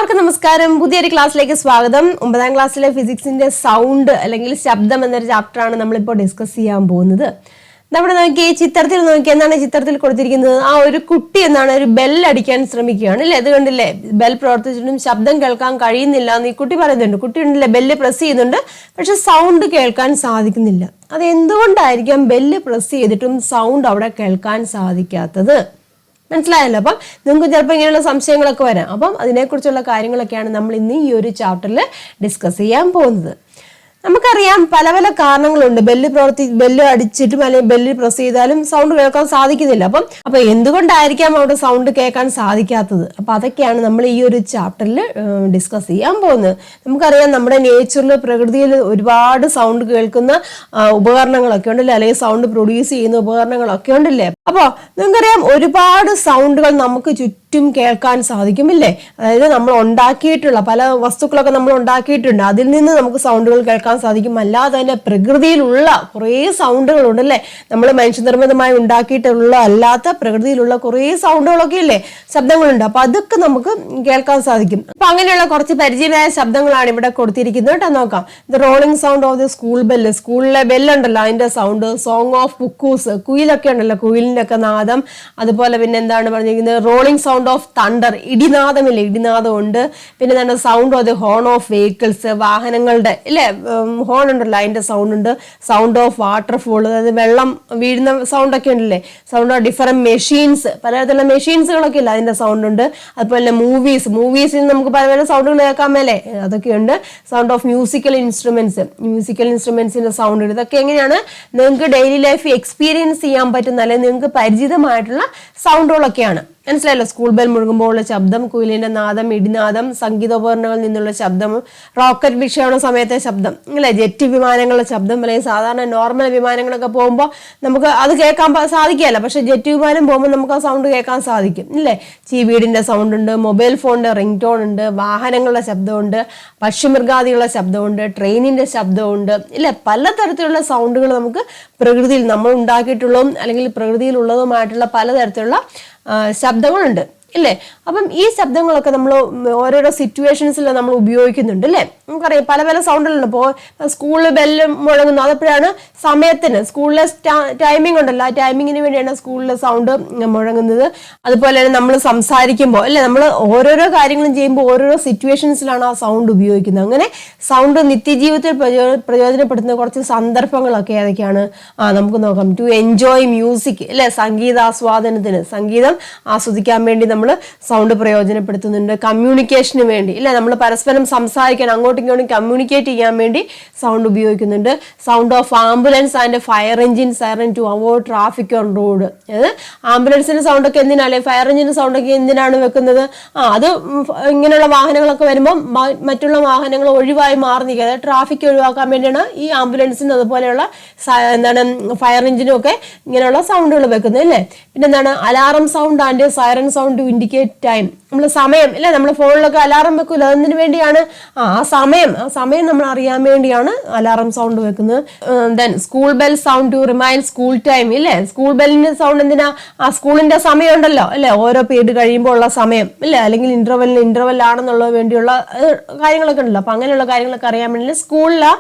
എല്ലാവർക്കും നമസ്കാരം. പുതിയൊരു ക്ലാസ്സിലേക്ക് സ്വാഗതം. 9ാം ക്ലാസ്സിലെ ഫിസിക്സിന്റെ സൗണ്ട് അല്ലെങ്കിൽ ശബ്ദം എന്നൊരു ചാപ്റ്ററാണ് നമ്മളിപ്പോൾ ഡിസ്കസ് ചെയ്യാൻ പോകുന്നത്. നമ്മുടെ നോക്കി ചിത്രത്തിൽ നോക്കി എന്താണ് ചിത്രത്തിൽ കൊടുത്തിരിക്കുന്നത്? ആ ഒരു കുട്ടി എന്താണ് ഒരു ബെൽ അടിക്കാൻ ശ്രമിക്കുകയാണ് അല്ലേ? അത് കണ്ടില്ലേ, ബെൽ പ്രവർത്തിച്ചിട്ടും ശബ്ദം കേൾക്കാൻ കഴിയുന്നില്ല എന്ന് ഈ കുട്ടി പറയുന്നുണ്ട്. കുട്ടി ഉണ്ടല്ലേ ബെല്ല് പ്രസ് ചെയ്യുന്നുണ്ട്, പക്ഷെ സൗണ്ട് കേൾക്കാൻ സാധിക്കുന്നില്ല. അത് എന്തുകൊണ്ടായിരിക്കാം ബെല്ല് പ്രസ് ചെയ്തിട്ടും സൗണ്ട് അവിടെ കേൾക്കാൻ സാധിക്കാത്തത്? മനസ്സിലായല്ലോ. അപ്പം നിങ്ങൾക്ക് ചിലപ്പോൾ ഇങ്ങനെയുള്ള സംശയങ്ങളൊക്കെ വരാം. അപ്പം അതിനെക്കുറിച്ചുള്ള കാര്യങ്ങളൊക്കെയാണ് നമ്മൾ ഇന്ന് ഈ ഒരു ചാപ്റ്ററിൽ ഡിസ്കസ് ചെയ്യാൻ പോകുന്നത്. നമുക്കറിയാം പല പല കാരണങ്ങളുണ്ട്. ബെല്ല് അടിച്ചിട്ടും അല്ലെങ്കിൽ ബെല്ല് പ്രസ് ചെയ്താലും സൗണ്ട് കേൾക്കാൻ സാധിക്കുന്നില്ല. അപ്പൊ എന്തുകൊണ്ടായിരിക്കാം അവിടെ സൗണ്ട് കേൾക്കാൻ സാധിക്കാത്തത്? അപ്പൊ അതൊക്കെയാണ് നമ്മൾ ഈ ഒരു ചാപ്റ്ററിൽ ഡിസ്കസ് ചെയ്യാൻ പോകുന്നത്. നമുക്കറിയാം നമ്മുടെ നേച്ചറിൽ, പ്രകൃതിയിൽ ഒരുപാട് സൗണ്ട് കേൾക്കുന്ന ഉപകരണങ്ങളൊക്കെ ഉണ്ടല്ലേ, അല്ലെങ്കിൽ സൗണ്ട് പ്രൊഡ്യൂസ് ചെയ്യുന്ന ഉപകരണങ്ങളൊക്കെ ഉണ്ടല്ലേ. അപ്പൊ നിങ്ങൾക്കറിയാം ഒരുപാട് സൗണ്ടുകൾ നമുക്ക് ചുറ്റും കേൾക്കാൻ സാധിക്കുമില്ലേ? അതായത് നമ്മൾ ഉണ്ടാക്കിയിട്ടുള്ള പല വസ്തുക്കളൊക്കെ നമ്മൾ ഉണ്ടാക്കിയിട്ടുണ്ട്, അതിൽ നിന്ന് നമുക്ക് സൗണ്ടുകൾ കേൾക്കാൻ സാധിക്കും. അല്ലാതെ തന്നെ പ്രകൃതിയിലുള്ള കുറേ സൗണ്ടുകളുണ്ട് അല്ലേ, നമ്മൾ മനുഷ്യനിർമ്മിതമായി ഉണ്ടാക്കിയിട്ടുള്ള അല്ലാത്ത പ്രകൃതിയിലുള്ള കുറേ സൗണ്ടുകളൊക്കെ ഇല്ലേ, ശബ്ദങ്ങളുണ്ട്. അപ്പൊ അതൊക്കെ നമുക്ക് കേൾക്കാൻ സാധിക്കും. അപ്പൊ അങ്ങനെയുള്ള കുറച്ച് പരിചയമായ ശബ്ദങ്ങളാണ് ഇവിടെ കൊടുത്തിരിക്കുന്നത് കേട്ടോ. നോക്കാം. The rolling sound of the school bell, സ്കൂളിലെ ബെല്ലുണ്ടല്ലോ അതിന്റെ സൗണ്ട്. സോങ് ഓഫ് കുക്കൂസ്, കുയിലൊക്കെ ഉണ്ടല്ലോ, കുയിലിന്റെ ഒക്കെ നാദം. അതുപോലെ പിന്നെ എന്താണ് പറഞ്ഞിരിക്കുന്നത്? റോളിംഗ് സൗണ്ട് ഓഫ് തണ്ടർ, ഇടിനാദമില്ലേ, ഇടിനാദം ഉണ്ട്. പിന്നെ എന്താണ് sound of the horn of vehicles, വാഹനങ്ങളുടെ ഇല്ലേ ഹോൺ ഉണ്ടല്ലോ അതിന്റെ സൗണ്ട് ഉണ്ട്. സൗണ്ട് ഓഫ് വാട്ടർഫോൾ, അതായത് വെള്ളം വീഴുന്ന സൗണ്ട് ഒക്കെ ഉണ്ടല്ലേ. സൗണ്ട് ഓഫ് ഡിഫറെന്റ് മെഷീൻസ്, പലതരത്തിലുള്ള മെഷീൻസുകളൊക്കെ ഇല്ല അതിന്റെ സൗണ്ട് ഉണ്ട്. അതുപോലെ മൂവീസിൽ നമുക്ക് പല പല സൗണ്ടുകൾ കേൾക്കാൻ മേലെ, അതൊക്കെയുണ്ട്. സൗണ്ട് ഓഫ് മ്യൂസിക്കൽ ഇൻസ്ട്രുമെന്റ്സിന്റെ സൗണ്ട് ഉണ്ട്. ഇതൊക്കെ എങ്ങനെയാണ് നിങ്ങൾക്ക് ഡെയിലി ലൈഫ് എക്സ്പീരിയൻസ് ചെയ്യാൻ പറ്റുന്ന അല്ലെങ്കിൽ നിങ്ങൾക്ക് പരിചിതമായിട്ടുള്ള സൗണ്ടുകളൊക്കെയാണ്. മനസ്സിലായല്ലോ. സ്കൂൾ ബെൽ മുഴങ്ങുമ്പോഴുള്ള ശബ്ദം, കുയിലിന്റെ നാദം, ഇടിനാദം, സംഗീതോപകരണങ്ങളിൽ നിന്നുള്ള ശബ്ദം, റോക്കറ്റ് വിക്ഷേപണ സമയത്തെ ശബ്ദം അല്ലെ, ജെറ്റ് വിമാനങ്ങളുടെ ശബ്ദം, അല്ലെങ്കിൽ സാധാരണ നോർമൽ വിമാനങ്ങളൊക്കെ പോകുമ്പോൾ നമുക്ക് അത് കേൾക്കാൻ സാധിക്കുകയല്ല, പക്ഷെ ജെറ്റ് വിമാനം പോകുമ്പോൾ നമുക്ക് ആ സൗണ്ട് കേൾക്കാൻ സാധിക്കും ഇല്ലേ. ചീവീടിന്റെ സൗണ്ട് ഉണ്ട്, മൊബൈൽ ഫോണിന്റെ റിംഗ് ടോൺ ഉണ്ട്, വാഹനങ്ങളുടെ ശബ്ദമുണ്ട്, പക്ഷിമൃഗാദികളുടെ ശബ്ദമുണ്ട്, ട്രെയിനിന്റെ ശബ്ദമുണ്ട് ഇല്ലേ. പലതരത്തിലുള്ള സൗണ്ടുകൾ നമുക്ക് പ്രകൃതിയിൽ നമ്മൾ ഉണ്ടാക്കിയിട്ടുള്ളതും അല്ലെങ്കിൽ പ്രകൃതിയിലുള്ളതുമായിട്ടുള്ള പലതരത്തിലുള്ള ശബ്ദങ്ങളുണ്ട് ഇല്ലേ. അപ്പം ഈ ശബ്ദങ്ങളൊക്കെ നമ്മൾ ഓരോരോ സിറ്റുവേഷൻസിൽ നമ്മൾ ഉപയോഗിക്കുന്നുണ്ട് അല്ലേ. നമുക്കറിയാം പല പല സൗണ്ടുകളുണ്ട്. ഇപ്പോൾ സ്കൂളിൽ ബെല്ല് മുഴങ്ങുന്നു, അതെപ്പോഴാണ്? സമയത്തിന്, സ്കൂളിലെ ടൈമിംഗ് ഉണ്ടല്ലോ, ആ ടൈമിങ്ങിന് വേണ്ടിയാണ് സ്കൂളിലെ സൗണ്ട് മുഴങ്ങുന്നത്. അതുപോലെ തന്നെ നമ്മൾ സംസാരിക്കുമ്പോൾ അല്ലെ, നമ്മൾ ഓരോരോ കാര്യങ്ങളും ചെയ്യുമ്പോൾ ഓരോരോ സിറ്റുവേഷൻസിലാണ് ആ സൗണ്ട് ഉപയോഗിക്കുന്നത്. അങ്ങനെ സൗണ്ട് നിത്യജീവിതത്തിൽ പ്രയോജനപ്പെടുത്തുന്ന കുറച്ച് സന്ദർഭങ്ങളൊക്കെ ഏതൊക്കെയാണ്? നമുക്ക് നോക്കാം. ടു എൻജോയ് മ്യൂസിക് അല്ലെ, സംഗീതാസ്വാദനത്തിന്, സംഗീതം ആസ്വദിക്കാൻ വേണ്ടി നമ്മൾ സൗണ്ട് പ്രയോജനപ്പെടുത്തുന്നുണ്ട്. കമ്മ്യൂണിക്കേഷന് വേണ്ടി ഇല്ല, നമ്മൾ പരസ്പരം സംസാരിക്കാൻ, അങ്ങോട്ടും ഇങ്ങോട്ടും കമ്മ്യൂണിക്കേറ്റ് ചെയ്യാൻ വേണ്ടി സൗണ്ട് ഉപയോഗിക്കുന്നുണ്ട്. Sound of ambulance and fire engine siren to avoid traffic on road. ആംബുലൻസിന്റെ സൗണ്ട് ഒക്കെ എന്തിനാണ്, അല്ലെ ഫയർ എഞ്ചിന്റെ സൗണ്ട് ഒക്കെ എന്തിനാണ് വെക്കുന്നത്? അത് ഇങ്ങനെയുള്ള വാഹനങ്ങളൊക്കെ വരുമ്പോൾ മറ്റുള്ള വാഹനങ്ങൾ ഒഴിവായി മാറി നിൽക്കുക, അതായത് ട്രാഫിക് ഒഴിവാക്കാൻ വേണ്ടിയാണ് ഈ ആംബുലൻസിന് അതുപോലെയുള്ള എന്താണ് ഫയർ എഞ്ചിനും ഒക്കെ ഇങ്ങനെയുള്ള സൗണ്ടുകൾ വെക്കുന്നത് അല്ലേ. പിന്നെ എന്താണ് alarm sound and siren sound to indicate time. നമ്മൾ സമയം ഇല്ലേ, നമ്മൾ ഫോണിലൊക്കെ അലാറം വെക്കൂല, അതെന്തിനു വേണ്ടിയാണ്? ആ സമയം നമ്മൾ അറിയാൻ വേണ്ടിയാണ് അലാറം സൗണ്ട് വെക്കുന്നത്. Then school bell sound to remind school time ഇല്ലേ. സ്കൂൾ ബെല്ലിന്റെ സൗണ്ട് എന്തിനാ? ആ സ്കൂളിന്റെ സമയം ഉണ്ടല്ലോ അല്ലെ, ഓരോ പീരീഡ് കഴിയുമ്പോൾ ഉള്ള സമയം ഇല്ലേ, അല്ലെങ്കിൽ ഇന്റർവെൽ ആണെന്നുള്ളത് വേണ്ടിയുള്ള കാര്യങ്ങളൊക്കെ ഉണ്ടല്ലോ. അപ്പൊ അങ്ങനെയുള്ള കാര്യങ്ങളൊക്കെ അറിയാൻ വേണ്ടി സ്കൂളിലാ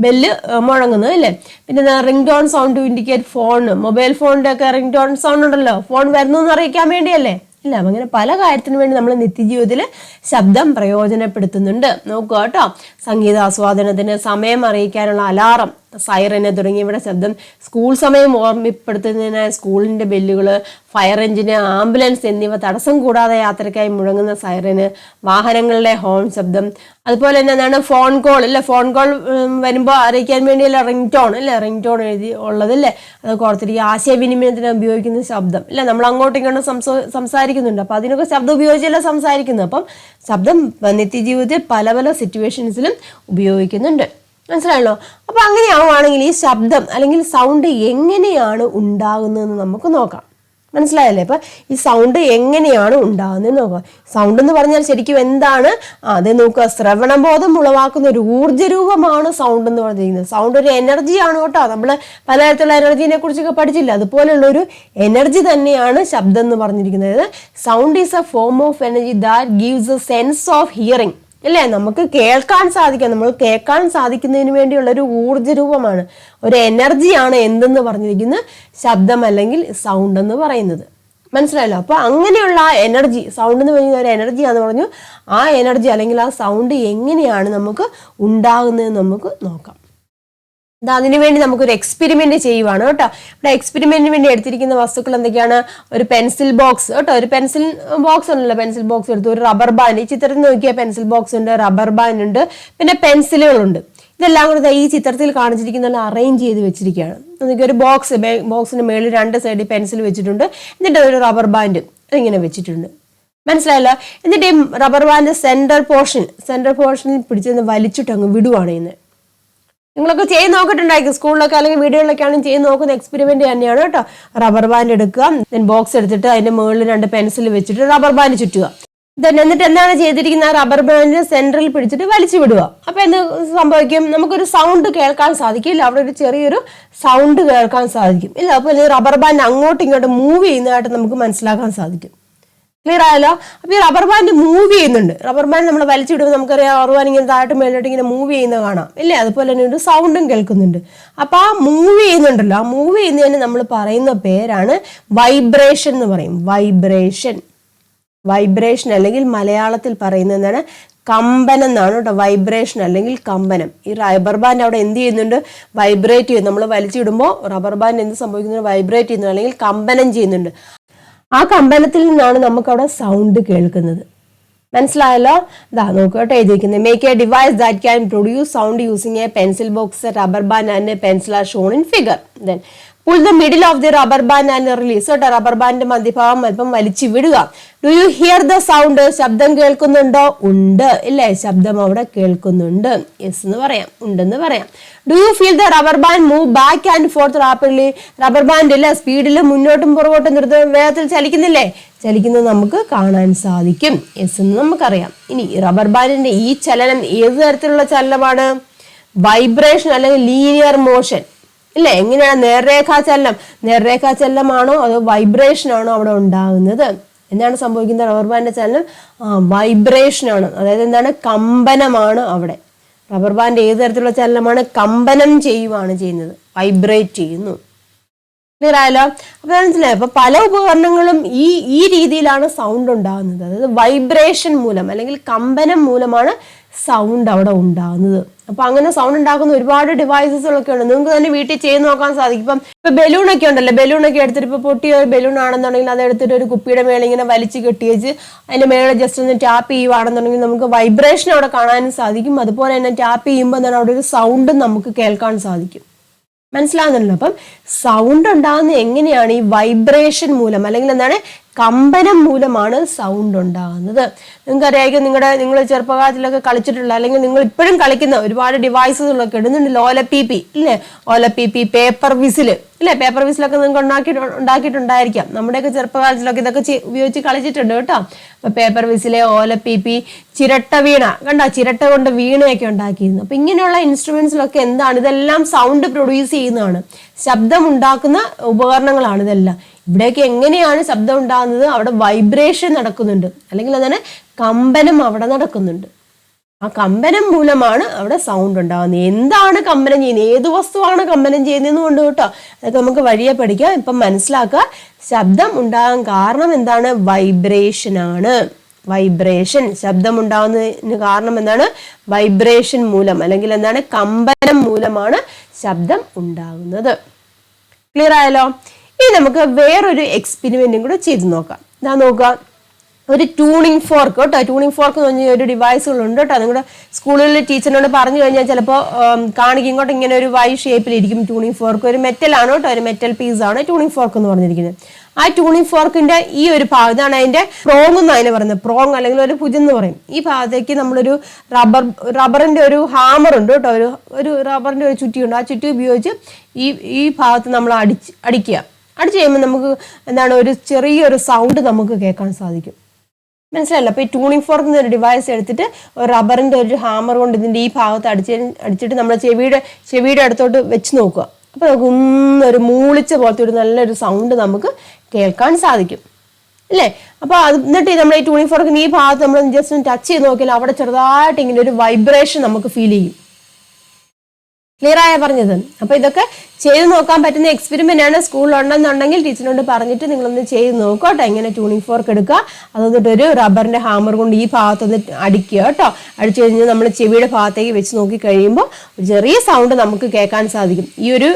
ബെല്ല് മുഴങ്ങുന്നത് അല്ലേ. പിന്നെ ring tone sound to indicate phone, mobile ഫോണിന്റെ ഒക്കെ റിംഗ് ടോൺ സൗണ്ട് ഉണ്ടല്ലോ, ഫോൺ വരുന്നു എന്ന് അറിയിക്കാൻ വേണ്ടിയല്ലേ ഇല്ല. അങ്ങനെ പല കാര്യത്തിനു വേണ്ടി നമ്മൾ നിത്യജീവിതത്തിൽ ശബ്ദം പ്രയോജനപ്പെടുത്തുന്നുണ്ട്. നോക്കുക കേട്ടോ. സംഗീതാസ്വാദനത്തിന്, സമയം അറിയിക്കാനുള്ള അലാറം, സൈറന് തുടങ്ങിയവയുടെ ശബ്ദം, സ്കൂൾ സമയം ഓർമ്മപ്പെടുത്തുന്നതിന് സ്കൂളിന്റെ ബെല്ലുകള്, ഫയർ എഞ്ചിന്, ആംബുലൻസ് എന്നിവ തടസ്സം കൂടാതെ യാത്രയ്ക്കായി മുഴങ്ങുന്ന സൈറന്, വാഹനങ്ങളുടെ ഹോൺ ശബ്ദം. അതുപോലെ തന്നെ എന്താണ് ഫോൺ കോൾ അല്ലെ, ഫോൺ കോൾ വരുമ്പോൾ അറിയിക്കാൻ വേണ്ടിയല്ല റിംഗ് ടോൺ അല്ലെ, റിംഗ് ടോൺ എഴുതി ഉള്ളതല്ലേ, അതൊക്കെ ഓർത്തിരിക്കുക. ആശയവിനിമയത്തിന് ഉപയോഗിക്കുന്ന ശബ്ദം ഇല്ല, നമ്മൾ അങ്ങോട്ടും ഇങ്ങോട്ടും സംസാരിക്കുന്നുണ്ട്, അപ്പൊ അതിനൊക്കെ ശബ്ദം ഉപയോഗിച്ചല്ല സംസാരിക്കുന്നത്. അപ്പം ശബ്ദം നിത്യജീവിതത്തിൽ പല പല സിറ്റുവേഷൻസിലും ഉപയോഗിക്കുന്നുണ്ട്. മനസ്സിലായല്ലോ. അപ്പൊ അങ്ങനെയാവുകയാണെങ്കിൽ ഈ ശബ്ദം അല്ലെങ്കിൽ സൗണ്ട് എങ്ങനെയാണ് ഉണ്ടാകുന്നതെന്ന് നമുക്ക് നോക്കാം. മനസ്സിലായല്ലേ? അപ്പൊ ഈ സൗണ്ട് എങ്ങനെയാണ് ഉണ്ടാകുന്നത് നോക്കാം. സൗണ്ട് എന്ന് പറഞ്ഞാൽ ശരിക്കും എന്താണ്? അത് നോക്കുക, ശ്രവണബോധം ഉളവാക്കുന്ന ഒരു ഊർജ്ജരൂപമാണ് സൗണ്ട് എന്ന് പറഞ്ഞിരിക്കുന്നത്. സൗണ്ട് ഒരു എനർജിയാണ് കേട്ടോ. നമ്മൾ പലതരത്തിലുള്ള എനർജീനെ കുറിച്ചൊക്കെ പഠിച്ചില്ല, അതുപോലുള്ള ഒരു എനർജി തന്നെയാണ് ശബ്ദം എന്ന് പറഞ്ഞിരിക്കുന്നത്. Sound is A form of energy that gives A sense of hearing. അല്ലേ? നമുക്ക് കേൾക്കാൻ സാധിക്കാം, നമ്മൾ കേൾക്കാൻ സാധിക്കുന്നതിന് വേണ്ടിയുള്ള ഒരു ഊർജ്ജരൂപമാണ്, ഒരു എനർജിയാണ് എന്തെന്ന് പറഞ്ഞിരിക്കുന്നത് ശബ്ദം അല്ലെങ്കിൽ സൗണ്ട് എന്ന് പറയുന്നത്. മനസ്സിലായല്ലോ? അപ്പൊ അങ്ങനെയുള്ള ആ എനർജി, സൗണ്ട് എന്ന് പറയുന്ന ഒരു എനർജിയാന്ന് പറഞ്ഞു. ആ എനർജി അല്ലെങ്കിൽ ആ സൗണ്ട് എങ്ങനെയാണ് നമുക്ക് ഉണ്ടാകുന്നത് നമുക്ക് നോക്കാം. അതിനു വേണ്ടി നമുക്കൊരു എക്സ്പെരിമെന്റ് ചെയ്യുവാണ് കേട്ടോ. ഇവിടെ എക്സ്പെരിമെന്റിന് വേണ്ടി എടുത്തിരിക്കുന്ന വസ്തുക്കൾ എന്തൊക്കെയാണ്? ഒരു പെൻസിൽ ബോക്സ് കേട്ടോ, ഒരു പെൻസിൽ ബോക്സ് ഉണ്ടല്ലോ, പെൻസിൽ ബോക്സ് എടുത്തു. ഒരു റബ്ബർ ബാൻഡ്, ഈ ചിത്രത്തിൽ നോക്കിയാൽ പെൻസിൽ ബോക്സ് ഉണ്ട്, റബ്ബർ ബാൻഡ് ഉണ്ട്, പിന്നെ പെൻസിലുകളുണ്ട്. ഇതെല്ലാം കൂടെ ഈ ചിത്രത്തിൽ കാണിച്ചിരിക്കുന്ന അറേഞ്ച് ചെയ്ത് വെച്ചിരിക്കുകയാണ്. ഒരു ബോക്സിന്റെ മേളിൽ രണ്ട് സൈഡിൽ പെൻസിൽ വെച്ചിട്ടുണ്ട്, എന്നിട്ട് ഒരു റബ്ബർ ബാൻഡ് ഇങ്ങനെ വെച്ചിട്ടുണ്ട്. മനസ്സിലായല്ലോ? എന്നിട്ട് ഈ റബ്ബർ ബാൻഡ് സെന്റർ പോർഷനിൽ പിടിച്ചെന്ന് വലിച്ചിട്ട് അങ്ങ് വിടുവാണ് ചെയ്യുന്നത്. നിങ്ങളൊക്കെ ചെയ്ത് നോക്കിയിട്ടുണ്ടായിരിക്കും, സ്കൂളിലൊക്കെ അല്ലെങ്കിൽ വീടുകളിലൊക്കെ ആണെങ്കിൽ ചെയ്ത് നോക്കുന്ന എക്സ്പെരിമെന്റ് തന്നെയാണ് കേട്ടോ. റബ്ബർ ബാൻഡ് എടുക്കുക, ബോക്സ് എടുത്തിട്ട് അതിന്റെ മുകളിൽ രണ്ട് പെൻസിൽ വെച്ചിട്ട് റബ്ബർ ബാൻഡ് ചുറ്റുക. എന്നിട്ട് എന്താണ് ചെയ്തിരിക്കുന്നത്? റബ്ബർ ബാൻഡ് സെന്ററിൽ പിടിച്ചിട്ട് വലിച്ചു വിടുക. അപ്പൊ എന്ത് സംഭവിക്കും? നമുക്കൊരു സൗണ്ട് കേൾക്കാൻ സാധിക്കും. ഇല്ല, അവിടെ ഒരു ചെറിയൊരു സൗണ്ട് കേൾക്കാൻ സാധിക്കും. ഇല്ല, അപ്പൊ റബ്ബർ ബാൻഡ് അങ്ങോട്ടും ഇങ്ങോട്ടും മൂവ് ചെയ്യുന്നതായിട്ട് നമുക്ക് മനസ്സിലാക്കാൻ സാധിക്കും. ക്ലിയർ ആയല്ലോ? അപ്പൊ ഈ റബ്ബർ ബാൻഡ് മൂവ് ചെയ്യുന്നുണ്ട്. റബ്ബർ ബാൻഡ് നമ്മൾ വലിച്ചിടുമ്പോൾ നമുക്കറിയാം, റബ്ബർ ബാൻഡ് ഇങ്ങനെ താഴോട്ട് മേലോട്ട് ഇങ്ങനെ മൂവ് ചെയ്യുന്നത് കാണാം, ഇല്ലേ? അതുപോലെ തന്നെ ഒരു സൗണ്ടും കേൾക്കുന്നുണ്ട്. അപ്പൊ ആ മൂവ് ചെയ്യുന്നുണ്ടല്ലോ, ആ മൂവ് ചെയ്യുന്നതിന് നമ്മൾ പറയുന്ന പേരാണ് വൈബ്രേഷൻ എന്ന് പറയും. വൈബ്രേഷൻ അല്ലെങ്കിൽ മലയാളത്തിൽ പറയുന്നത് എന്താണ്? കമ്പനം എന്നാണ് കേട്ടോ. വൈബ്രേഷൻ അല്ലെങ്കിൽ കമ്പനം. ഈ റബ്ബർ ബാൻഡ് അവിടെ എന്ത് ചെയ്യുന്നുണ്ട്? വൈബ്രേറ്റ് ചെയ്യുന്നു. നമ്മൾ വലിച്ചിടുമ്പോൾ റബ്ബർ ബാൻഡ് എന്ത് സംഭവിക്കുന്നത്? വൈബ്രേറ്റ് ചെയ്യുന്നു അല്ലെങ്കിൽ കമ്പനം ചെയ്യുന്നുണ്ട്. ആ കമ്പനത്തിൽ നിന്നാണ് നമുക്ക് അവിടെ സൗണ്ട് കേൾക്കുന്നത്. മനസ്സിലായല്ലോ? നോക്കട്ടെ എഴുതിയിരിക്കുന്നത്. Make A device that can produce sound using A pencil box, rubber band and pencil are shown in figure. Then pull the middle of the rubber band and release. കേട്ടോ, റബ്ബർ ബാൻഡ് മധ്യഭാഗം അല്പം വലിച്ചു വിടുക. Do you hear the sound? ശബ്ദം കേൾക്കുന്നുണ്ടോ? ഉണ്ട്. ഇല്ലേ? ശബ്ദം അവിടെ കേൾക്കുന്നുണ്ട്. യെസ് എന്ന് പറയാം, ഉണ്ടെന്ന് പറയാം. Do you feel the rubber band move back and fourth rapidly? Rubber band ഇല്ല സ്പീഡിൽ മുന്നോട്ടും പുറകോട്ടും വേഗത്തിൽ ചലിക്കുന്നില്ലേ? ചലിക്കുന്നത് നമുക്ക് കാണാൻ സാധിക്കും. യെസ് എന്ന് നമുക്കറിയാം. ഇനി റബ്ബർ ബാൻഡിന്റെ ഈ ചലനം ഏത് തരത്തിലുള്ള ചലനമാണ്? വൈബ്രേഷൻ അല്ലെങ്കിൽ ലീനിയർ മോഷൻ. ഇല്ലേ? എങ്ങനെയാണ്? നേർരേഖാ ചലനമാണോ അതോ വൈബ്രേഷൻ ആണോ അവിടെ ഉണ്ടാകുന്നത്? എന്താണ് സംഭവിക്കുന്നത്? റബ്ബർ ബാൻഡിന്റെ ചലനം വൈബ്രേഷൻ ആണ്. അതായത് എന്താണ്? കമ്പനമാണ് അവിടെ. റബ്ബർ ബാൻഡ് ഏത് തരത്തിലുള്ള ചലനമാണ്? കമ്പനം ചെയ്യുവാണ് ചെയ്യുന്നത്, വൈബ്രേറ്റ് ചെയ്യുന്നു. ക്ലിയർ ആയല്ലോ? അപ്പൊ മനസ്സിലായോ? അപ്പൊ പല ഉപകരണങ്ങളും ഈ രീതിയിലാണ് സൗണ്ട് ഉണ്ടാകുന്നത്. അതായത് വൈബ്രേഷൻ മൂലം അല്ലെങ്കിൽ കമ്പനം മൂലമാണ് സൗണ്ട് അവിടെ ഉണ്ടാകുന്നത്. അപ്പൊ അങ്ങനെ സൗണ്ട് ഉണ്ടാക്കുന്ന ഒരുപാട് ഡിവൈസസുകളൊക്കെ ഉണ്ട്. നിങ്ങൾക്ക് തന്നെ വീട്ടിൽ ചെയ്ത് നോക്കാൻ സാധിക്കും. ഇപ്പൊ ബലൂണൊക്കെ ഉണ്ടല്ലോ, ബലൂണൊക്കെ എടുത്തിട്ട് ഇപ്പൊ പൊട്ടിയ ഒരു ബലൂൺ ആണെന്നുണ്ടെങ്കിൽ അത് എടുത്തിട്ട് ഒരു കുപ്പിയുടെ മേലെ ഇങ്ങനെ വലിച്ചു കെട്ടിയേച്ച് അതിന്റെ മേലെ ജസ്റ്റ് ഒന്ന് ടാപ്പ് ചെയ്യുവാണെന്നുണ്ടെങ്കിൽ നമുക്ക് വൈബ്രേഷൻ അവിടെ കാണാനും സാധിക്കും. അതുപോലെ തന്നെ ടാപ്പ് ചെയ്യുമ്പോൾ എന്താണ് അവിടെ ഒരു സൗണ്ടും നമുക്ക് കേൾക്കാൻ സാധിക്കും. മനസ്സിലാകുന്നുണ്ടല്ലോ? അപ്പം സൗണ്ട് ഉണ്ടാകുന്നത് എങ്ങനെയാണ്? ഈ വൈബ്രേഷൻ മൂലം അല്ലെങ്കിൽ എന്താണ്? കമ്പനം മൂലമാണ് സൗണ്ട് ഉണ്ടാകുന്നത്. നിങ്ങൾക്കറിയായിരിക്കും, നിങ്ങൾ ചെറുപ്പകാലത്തിലൊക്കെ കളിച്ചിട്ടുള്ള അല്ലെങ്കിൽ നിങ്ങൾ ഇപ്പോഴും കളിക്കുന്ന ഒരുപാട് ഡിവൈസുകളൊക്കെ ഇടുന്നുണ്ടല്ലോ. ഓലപ്പീപ്പി ഇല്ലേ? ഓലപ്പീപ്പി, പേപ്പർ വിസില് ഇല്ലേ? പേപ്പർ വിസിലൊക്കെ നിങ്ങൾക്ക് ഉണ്ടാക്കിയിട്ടുണ്ടായിരിക്കാം. നമ്മുടെയൊക്കെ ചെറുപ്പകാലത്തിലൊക്കെ ഇതൊക്കെ ഉപയോഗിച്ച് കളിച്ചിട്ടുണ്ട് കേട്ടോ. അപ്പൊ പേപ്പർ വിസില്, ഓലപ്പീപ്പി, ചിരട്ട വീണ, കണ്ടോ? ചിരട്ട കൊണ്ട് വീണയൊക്കെ ഉണ്ടാക്കിയിരുന്നു. അപ്പൊ ഇങ്ങനെയുള്ള ഇൻസ്ട്രുമെന്റ്സിലൊക്കെ എന്താണ്? ഇതെല്ലാം സൗണ്ട് പ്രൊഡ്യൂസ് ചെയ്യുന്നതാണ്, ശബ്ദം ഉണ്ടാക്കുന്ന ഉപകരണങ്ങളാണ് ഇതെല്ലാം. ഇവിടേക്ക് എങ്ങനെയാണ് ശബ്ദം ഉണ്ടാകുന്നത്? അവിടെ വൈബ്രേഷൻ നടക്കുന്നുണ്ട് അല്ലെങ്കിൽ എന്താണ്? കമ്പനം അവിടെ നടക്കുന്നുണ്ട്. ആ കമ്പനം മൂലമാണ് അവിടെ സൗണ്ട് ഉണ്ടാകുന്നത്. എന്താണ് കമ്പനം ചെയ്യുന്നത്? ഏത് വസ്തുവാണ് കമ്പനം ചെയ്യുന്നതെന്ന് കൊണ്ട് കേട്ടോ. അതൊക്കെ നമുക്ക് വഴിയെ പഠിക്കാം. ഇപ്പം മനസ്സിലാക്കുക, ശബ്ദം ഉണ്ടാകാൻ കാരണം എന്താണ്? വൈബ്രേഷൻ ആണ്. വൈബ്രേഷൻ, ശബ്ദം ഉണ്ടാകുന്നതിന് കാരണം എന്താണ്? വൈബ്രേഷൻ മൂലം അല്ലെങ്കിൽ എന്താണ്? കമ്പനം മൂലമാണ് ശബ്ദം ഉണ്ടാകുന്നത്. ക്ലിയർ ആയല്ലോ? ഇനി നമുക്ക് വേറൊരു എക്സ്പെരിമെന്റും കൂടെ ചെയ്ത് നോക്കാം. നോക്കുക, ഒരു ട്യൂണിംഗ് ഫോർക്ക് കേട്ടോ. ട്യൂണിംഗ് ഫോർക്ക് എന്ന് പറഞ്ഞാൽ ഒരു ഡിവൈസുകളുണ്ട് കേട്ടോ. നിങ്ങളുടെ സ്കൂളുകളിൽ ടീച്ചറിനോട് പറഞ്ഞു കഴിഞ്ഞാൽ ചിലപ്പോൾ കാണിക്കും. ഇങ്ങോട്ട് ഇങ്ങനെ ഒരു വൈ ഷേപ്പിലിരിക്കും ട്യൂണിംഗ് ഫോർക്ക്. ഒരു മെറ്റലാണ് കേട്ടോ, ഒരു മെറ്റൽ പീസാണ് ട്യൂണിംഗ് ഫോർക്ക് എന്ന് പറഞ്ഞിരിക്കുന്നത്. ആ ട്യൂണിംഗ് ഫോർക്കിന്റെ ഈ ഒരു ഭാഗം, ഇതാണ് അതിന്റെ പ്രോങ് എന്ന് അതിനെ പറയുന്നത്. പ്രോങ് അല്ലെങ്കിൽ ഒരു ഭുജം എന്ന് പറയും. ഈ ഭാഗത്തേക്ക് നമ്മളൊരു റബ്ബറിന്റെ ഒരു ഹാമർ ഉണ്ട് കേട്ടോ. ഒരു റബ്ബറിന്റെ ഒരു ചുറ്റിയുണ്ട്. ആ ചുറ്റി ഉപയോഗിച്ച് ഈ ഭാഗത്ത് നമ്മൾ അടിക്കുക. അടിച്ചു കഴിയുമ്പോൾ നമുക്ക് എന്താണ് ഒരു ചെറിയൊരു സൗണ്ട് നമുക്ക് കേൾക്കാൻ സാധിക്കും. മനസ്സിലായല്ലോ? അപ്പോൾ ഈ ട്യൂണിംഗ് ഫോർക്ക് ഒരു ഡിവൈസ് എടുത്തിട്ട് ഒരു റബ്ബറിൻ്റെ ഒരു ഹാമർ കൊണ്ട് ഇതിൻ്റെ ഈ ഭാഗത്ത് അടിച്ചിട്ട് നമ്മൾ ചെവിയുടെ അടുത്തോട്ട് വെച്ച് നോക്കുക. അപ്പോൾ നമുക്ക് ഒരു മൂളിച്ച പോലത്തെ ഒരു നല്ലൊരു സൗണ്ട് നമുക്ക് കേൾക്കാൻ സാധിക്കും അല്ലേ? അപ്പോൾ അത് എന്നിട്ട് നമ്മൾ ഈ ട്യൂണിംഗ് ഫോർക്കിന് ഈ ഭാഗത്ത് നമ്മൾ ജസ്റ്റ് ഒന്ന് ടച്ച് ചെയ്ത് നോക്കിയാൽ അവിടെ ചെറുതായിട്ട് ഇങ്ങനെ ഒരു വൈബ്രേഷൻ നമുക്ക് ഫീൽ ചെയ്യും. ക്ലിയർ ആയ പറഞ്ഞത്? അപ്പോൾ ഇതൊക്കെ ചെയ്ത് നോക്കാൻ പറ്റുന്ന എക്സ്പെരിമെൻ്റ് ആണ്. സ്കൂളിലുണ്ടെന്നുണ്ടെങ്കിൽ ടീച്ചറിനോട് പറഞ്ഞിട്ട് നിങ്ങളൊന്ന് ചെയ്ത് നോക്കട്ടോ. ഇങ്ങനെ ട്യൂണിംഗ് ഫോർക്ക് എടുക്കുക, അതൊന്നിട്ട് ഒരു റബ്ബറിൻ്റെ ഹാമർ കൊണ്ട് ഈ ഭാഗത്തൊന്ന് അടിക്കുക കേട്ടോ. അടിച്ചു കഴിഞ്ഞാൽ നമ്മൾ ചെവിയുടെ ഭാഗത്തേക്ക് വെച്ച് നോക്കി കഴിയുമ്പോൾ ഒരു ചെറിയ സൗണ്ട് നമുക്ക് കേൾക്കാൻ സാധിക്കും. ഈ ഒരു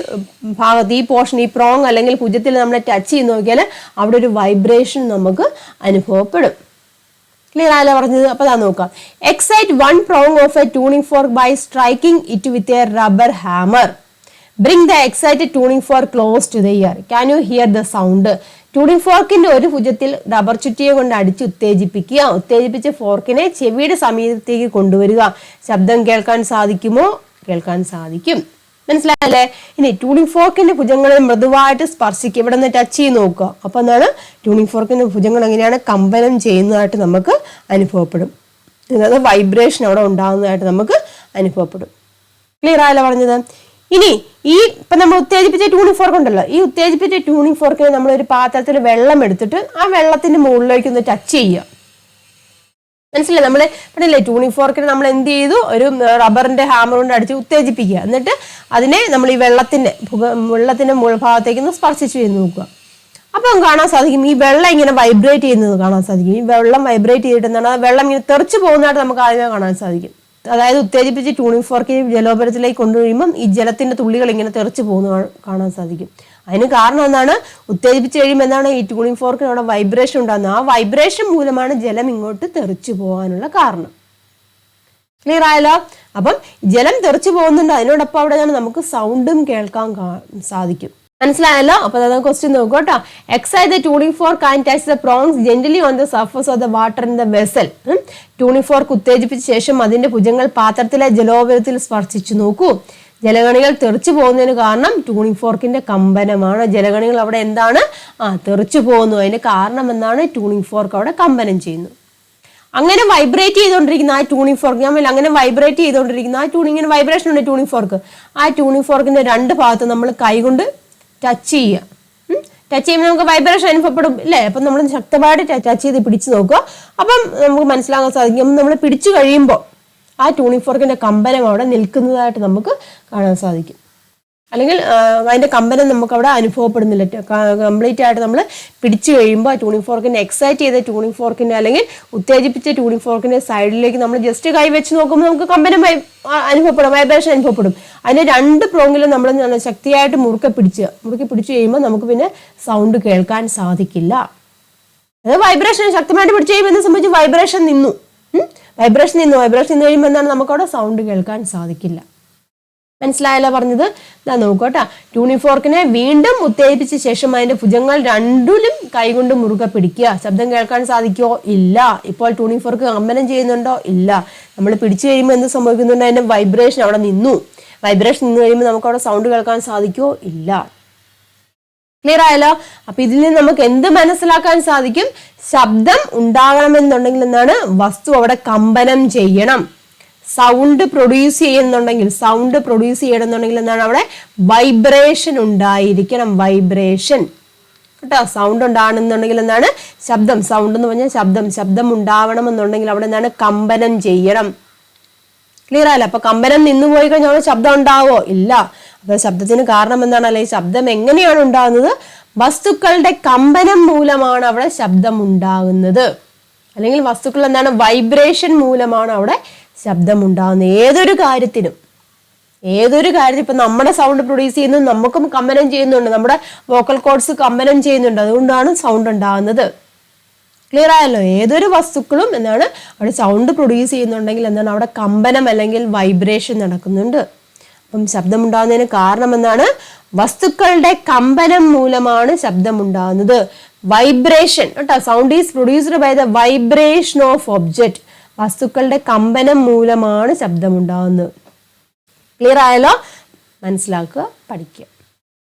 ഭാഗത്ത് ഈ പോർഷൻ, ഈ പ്രോങ് അല്ലെങ്കിൽ ഭുജത്തിൽ നമ്മൾ ടച്ച് ചെയ്ത് നോക്കിയാൽ അവിടെ ഒരു വൈബ്രേഷൻ നമുക്ക് അനുഭവപ്പെടും. ക്ലിയർ ആയല്ലോ പറഞ്ഞത്? അപ്പോൾ അതാ നോക്കാം. Excite one prong of a tuning fork by striking it with a rubber hammer. Bring the excited tuning fork close to the ear. Can you hear the sound? Tuning ഫോർക്കിന്റെ ഒരു ഭുജത്തിൽ റബ്ബർ ചുറ്റിയെ കൊണ്ട് അടിച്ച് ഉത്തേജിപ്പിക്കുക. ഉത്തേജിപ്പിച്ച ഫോർക്കിനെ ചെവിയുടെ സമീപത്തേക്ക് കൊണ്ടുവരിക. ശബ്ദം കേൾക്കാൻ സാധിക്കുമോ? കേൾക്കാൻ സാധിക്കും. മനസ്സിലായല്ലേ? ഇനി ട്യൂണിംഗ് ഫോർക്കിന്റെ ഭുജങ്ങളെ മൃദുവായിട്ട് സ്പർശിക്കുക. ഇവിടെ നിന്ന് ടച്ച് ചെയ്ത് നോക്കുക. അപ്പോൾ എന്താണ് ട്യൂണിംഗ് ഫോർക്കിന്റെ ഭുജങ്ങൾ എങ്ങനെയാണ് കമ്പനം ചെയ്യുന്നതായിട്ട് നമുക്ക് അനുഭവപ്പെടും. അതായത് വൈബ്രേഷൻ അവിടെ ഉണ്ടാകുന്നതായിട്ട് നമുക്ക് അനുഭവപ്പെടും. ക്ലിയർ ആയല്ലോ പറഞ്ഞത്? ഇനി ഈ ഇപ്പം നമ്മൾ ഉത്തേജിപ്പിച്ച ട്യൂണിംഗ് ഫോർക്ക് ഉണ്ടല്ലോ, ഈ ഉത്തേജിപ്പിച്ച ട്യൂണിംഗ് ഫോർക്കിനെ നമ്മളൊരു പാത്രത്തിൽ വെള്ളം എടുത്തിട്ട് ആ വെള്ളത്തിന്റെ മുകളിലേക്ക് ഒന്ന് ടച്ച് ചെയ്യുക. മനസ്സിലായി? നമ്മൾ ഇവിടെയല്ലേ ട്യൂണിംഗ് ഫോർക്കിന് നമ്മൾ എന്ത് ചെയ്തു? ഒരു റബ്ബറിന്റെ ഹാമർ കൊണ്ട് അടിച്ച് ഉത്തേജിപ്പിക്കുക. എന്നിട്ട് അതിനെ നമ്മൾ ഈ വെള്ളത്തിന്റെ മുകൾഭാഗത്തേക്ക് ഒന്ന് സ്പർശിച്ചു ചെയ്ത് നോക്കുക. അപ്പം കാണാൻ സാധിക്കും ഈ വെള്ളം ഇങ്ങനെ വൈബ്രേറ്റ് ചെയ്യുന്നത് കാണാൻ സാധിക്കും. ഈ വെള്ളം വൈബ്രേറ്റ് ചെയ്തിട്ട് എന്താണ് വെള്ളം ഇങ്ങനെ തെറിച്ച് പോകുന്നതായിട്ട് നമുക്ക് ആദ്യമേ കാണാൻ സാധിക്കും. അതായത് ഉത്തേജിപ്പിച്ച് ട്യൂണിംഗ് ഫോർക്ക് ജലോപരത്തിലേക്ക് കൊണ്ടുവരുമ്പം ഈ ജലത്തിന്റെ തുള്ളികൾ ഇങ്ങനെ തെറിച്ച് പോകുന്ന കാണാൻ സാധിക്കും. അതിന് കാരണം എന്താണ്? ഉത്തേജിപ്പിച്ച് കഴിയുമ്പോൾ എന്താണ് ഈ ട്യൂണിംഗ് ഫോർക്കിന് അവിടെ വൈബ്രേഷൻ ഉണ്ടാകുന്നത്. ആ വൈബ്രേഷൻ മൂലമാണ് ജലം ഇങ്ങോട്ട് തെറിച്ചു പോകാനുള്ള കാരണം. ക്ലിയർ ആയല്ലോ? അപ്പം ജലം തെറിച്ചു പോകുന്നുണ്ട്, അതിനോടൊപ്പം അവിടെ നമുക്ക് സൗണ്ടും കേൾക്കാൻ സാധിക്കും. മനസ്സിലായല്ലോ? അപ്പൊ അത് ക്വസ്റ്റ്യൻ നോക്കൂ കേട്ടോ. Excite the tuning fork and touch the prongs gently on the surface of the water in the vessel. Tuning fork ഉത്തേജിപ്പിച്ച ശേഷം അതിന്റെ ഭുജങ്ങൾ പാത്രത്തിലെ ജലോപരത്തിൽ സ്പർശിച്ചു നോക്കൂ. ജലഗണികൾ തെറിച്ചു പോകുന്നതിന് കാരണം ട്യൂണിംഗ് ഫോർക്കിന്റെ കമ്പനമാണ്. ജലഗണികൾ അവിടെ എന്താണ്? തെറിച്ചു പോകുന്നു. അതിന്റെ കാരണം എന്താണ്? ട്യൂണിംഗ് ഫോർക്ക് അവിടെ കമ്പനം ചെയ്യുന്നു. അങ്ങനെ വൈബ്രേറ്റ് ചെയ്തുകൊണ്ടിരിക്കുന്ന ആ ട്യൂണിംഗ് ഫോർക്ക്, ഞാൻ അങ്ങനെ വൈബ്രേറ്റ് ചെയ്തുകൊണ്ടിരിക്കുന്ന ആ ട്യൂണിങ്ങിന് വൈബ്രേഷൻ ഉണ്ട് ട്യൂണിംഗ് ഫോർക്ക്. ആ ട്യൂണിംഗ് ഫോർക്കിന്റെ രണ്ട് ഭാഗത്ത് നമ്മൾ കൈകൊണ്ട് ടച്ച് ചെയ്യുക. ടച്ച് ചെയ്യുമ്പോൾ നമുക്ക് വൈബ്രേഷൻ അനുഭവപ്പെടും ഇല്ലേ? അപ്പം നമ്മൾ ശക്തമായിട്ട് ടച്ച് ചെയ്ത് പിടിച്ചു നോക്കുക. അപ്പം നമുക്ക് മനസ്സിലാക്കാൻ സാധിക്കും. നമ്മൾ പിടിച്ചു കഴിയുമ്പോൾ ആ ട്യൂണിംഗ് ഫോർക്കിന്റെ കമ്പനം അവിടെ നിൽക്കുന്നതായിട്ട് നമുക്ക് കാണാൻ സാധിക്കും. അല്ലെങ്കിൽ അതിന്റെ കമ്പനം നമുക്ക് അവിടെ അനുഭവപ്പെടുന്നില്ല. കംപ്ലീറ്റ് ആയിട്ട് നമ്മൾ പിടിച്ചു കഴിയുമ്പോൾ ആ ട്യൂണിംഗ് ഫോർക്കിനെ എക്സൈറ്റ് ചെയ്ത ട്യൂണിംഗ് ഫോർക്കിന്റെ അല്ലെങ്കിൽ ഉത്തേജിപ്പിച്ച ട്യൂണിംഗ് ഫോർക്കിന്റെ സൈഡിലേക്ക് നമ്മൾ ജസ്റ്റ് കൈ വെച്ച് നോക്കുമ്പോൾ നമുക്ക് കമ്പനം അനുഭവപ്പെടും, വൈബ്രേഷൻ അനുഭവപ്പെടും. അതിന്റെ രണ്ട് പ്രോങ്ങിലും നമ്മൾ ശക്തിയായിട്ട് മുറുക്കി പിടിച്ചു കഴിയുമ്പോൾ നമുക്ക് പിന്നെ സൗണ്ട് കേൾക്കാൻ സാധിക്കില്ല. അത് വൈബ്രേഷൻ ശക്തമായിട്ട് പിടിച്ചു കഴിയുമ്പോൾ എന്ത് സംഭവിച്ചു? വൈബ്രേഷൻ നിന്നു കഴിയുമ്പോൾ എന്താണ്? നമുക്കവിടെ സൗണ്ട് കേൾക്കാൻ സാധിക്കില്ല. മനസ്സിലായല്ലോ പറഞ്ഞത്? നോക്കോട്ടാ. ട്യൂണിംഗ് ഫോർക്കിനെ വീണ്ടും ഉത്തേജിപ്പിച്ച ശേഷം അതിന്റെ ഭുജങ്ങൾ രണ്ടിലും കൈകൊണ്ട് മുറുകെ പിടിക്കുക. ശബ്ദം കേൾക്കാൻ സാധിക്കുമോ? ഇല്ല. ഇപ്പോൾ ട്യൂണിംഗ് ഫോർക്ക് കമ്പനം ചെയ്യുന്നുണ്ടോ? ഇല്ല. നമ്മൾ പിടിച്ചു കഴിയുമ്പോൾ എന്ത് സംഭവിക്കുന്നുണ്ട്? അതിന്റെ വൈബ്രേഷൻ അവിടെ നിന്നു. വൈബ്രേഷൻ നിന്ന് കഴിയുമ്പോൾ നമുക്ക് അവിടെ സൗണ്ട് കേൾക്കാൻ സാധിക്കുമോ? ഇല്ല. ക്ലിയർ ആയല്ലോ? അപ്പൊ ഇതിൽ നിന്ന് നമുക്ക് എന്ത് മനസ്സിലാക്കാൻ സാധിക്കും? ശബ്ദം ഉണ്ടാകണമെന്നുണ്ടെങ്കിൽ എന്താണ്? വസ്തു അവിടെ കമ്പനം ചെയ്യണം. സൗണ്ട് പ്രൊഡ്യൂസ് ചെയ്യണമെന്നുണ്ടെങ്കിൽ എന്താണ്? അവിടെ വൈബ്രേഷൻ ഉണ്ടായിരിക്കണം. വൈബ്രേഷൻ കേട്ടോ. സൗണ്ട് ഉണ്ടാകണമെന്നുണ്ടെങ്കിൽ എന്താണ്? സൗണ്ട് എന്ന് പറഞ്ഞാൽ ശബ്ദം ഉണ്ടാവണമെന്നുണ്ടെങ്കിൽ അവിടെ എന്താണ്? കമ്പനം ചെയ്യണം. ക്ലിയർ ആയല്ലോ? അപ്പൊ കമ്പനം നിന്ന് പോയി കഴിഞ്ഞാൽ അവിടെ ശബ്ദം ഉണ്ടാവോ? ഇല്ല. അപ്പൊ ശബ്ദത്തിന് കാരണം എന്താണ്? അല്ലെങ്കിൽ ശബ്ദം എങ്ങനെയാണ് ഉണ്ടാകുന്നത്? വസ്തുക്കളുടെ കമ്പനം മൂലമാണ് അവിടെ ശബ്ദം ഉണ്ടാകുന്നത്. അല്ലെങ്കിൽ വസ്തുക്കൾ എന്താണ്? വൈബ്രേഷൻ മൂലമാണ് അവിടെ ശബ്ദം ഉണ്ടാകുന്നത്. ഏതൊരു കാര്യത്തിനും ഇപ്പൊ നമ്മുടെ സൗണ്ട് പ്രൊഡ്യൂസ് ചെയ്യുന്നത് നമുക്കും കമ്പനം ചെയ്യുന്നുണ്ട്. നമ്മുടെ വോക്കൽ കോഡ്സ് കമ്പനം ചെയ്യുന്നുണ്ട്. അതുകൊണ്ടാണ് സൗണ്ട് ഉണ്ടാകുന്നത്. ക്ലിയർ ആയല്ലോ? ഏതൊരു വസ്തുക്കളും എന്താണ്? അവിടെ സൗണ്ട് പ്രൊഡ്യൂസ് ചെയ്യുന്നുണ്ടെങ്കിൽ എന്താണ്? അവിടെ കമ്പനം അല്ലെങ്കിൽ വൈബ്രേഷൻ നടക്കുന്നുണ്ട്. അപ്പം ശബ്ദം ഉണ്ടാകുന്നതിന് കാരണം എന്താണ്? വസ്തുക്കളുടെ കമ്പനം മൂലമാണ് ശബ്ദം ഉണ്ടാകുന്നത്. വൈബ്രേഷൻ കേട്ടോ. Sound is produced by the vibration of object. വസ്തുക്കളുടെ കമ്പനം മൂലമാണ് ശബ്ദം ഉണ്ടാകുന്നത്. ക്ലിയർ ആയല്ലോ? മനസ്സിലാക്കുക, പഠിക്കുക.